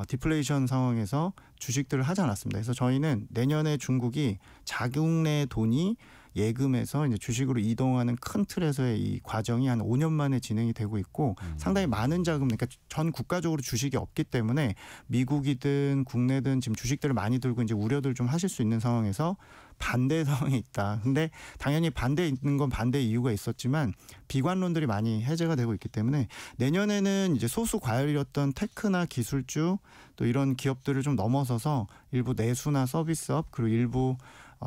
디플레이션 상황에서 주식들을 하지 않았습니다. 그래서 저희는 내년에 중국이 자국 내 돈이 예금에서 이제 주식으로 이동하는 큰 틀에서의 이 과정이 한 5년 만에 진행이 되고 있고 상당히 많은 자금, 그러니까 전 국가적으로 주식이 없기 때문에 미국이든 국내든 지금 주식들을 많이 들고 이제 우려들 좀 하실 수 있는 상황에서 반대 상황에 있다. 근데 당연히 반대에 있는 건 반대 이유가 있었지만 비관론들이 많이 해제가 되고 있기 때문에 내년에는 이제 소수 과열이었던 테크나 기술주 또 이런 기업들을 좀 넘어서서 일부 내수나 서비스업 그리고 일부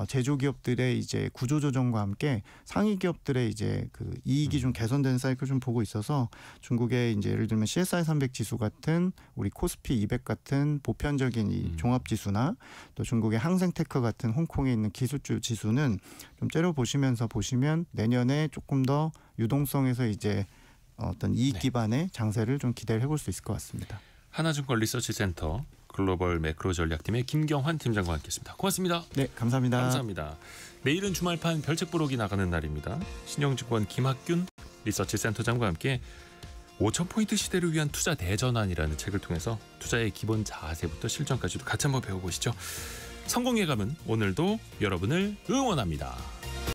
제조기업들의 이제 구조조정과 함께 상위 기업들의 이제 그 이익이 좀 개선되는 사이클 좀 보고 있어서 중국의 이제 예를 들면 CSI 300 지수 같은 우리 코스피 200 같은 보편적인 이 종합 지수나 또 중국의 항생테크 같은 홍콩에 있는 기술주 지수는 좀 째려보시면서 보시면 내년에 조금 더 유동성에서 이제 어떤 이익 기반의 장세를 좀 기대를 해볼 수 있을 것 같습니다. 하나증권 리서치센터 글로벌 매크로 전략팀의 김경환 팀장과 함께했습니다. 고맙습니다. 네, 감사합니다. 감사합니다. 내일은 주말판 별책 부록이 나가는 날입니다. 신영증권 김학균 리서치센터장과 함께 5,000포인트 시대를 위한 투자 대전환이라는 책을 통해서 투자의 기본 자세부터 실전까지도 같이 한번 배워보시죠. 성공의 감은 오늘도 여러분을 응원합니다.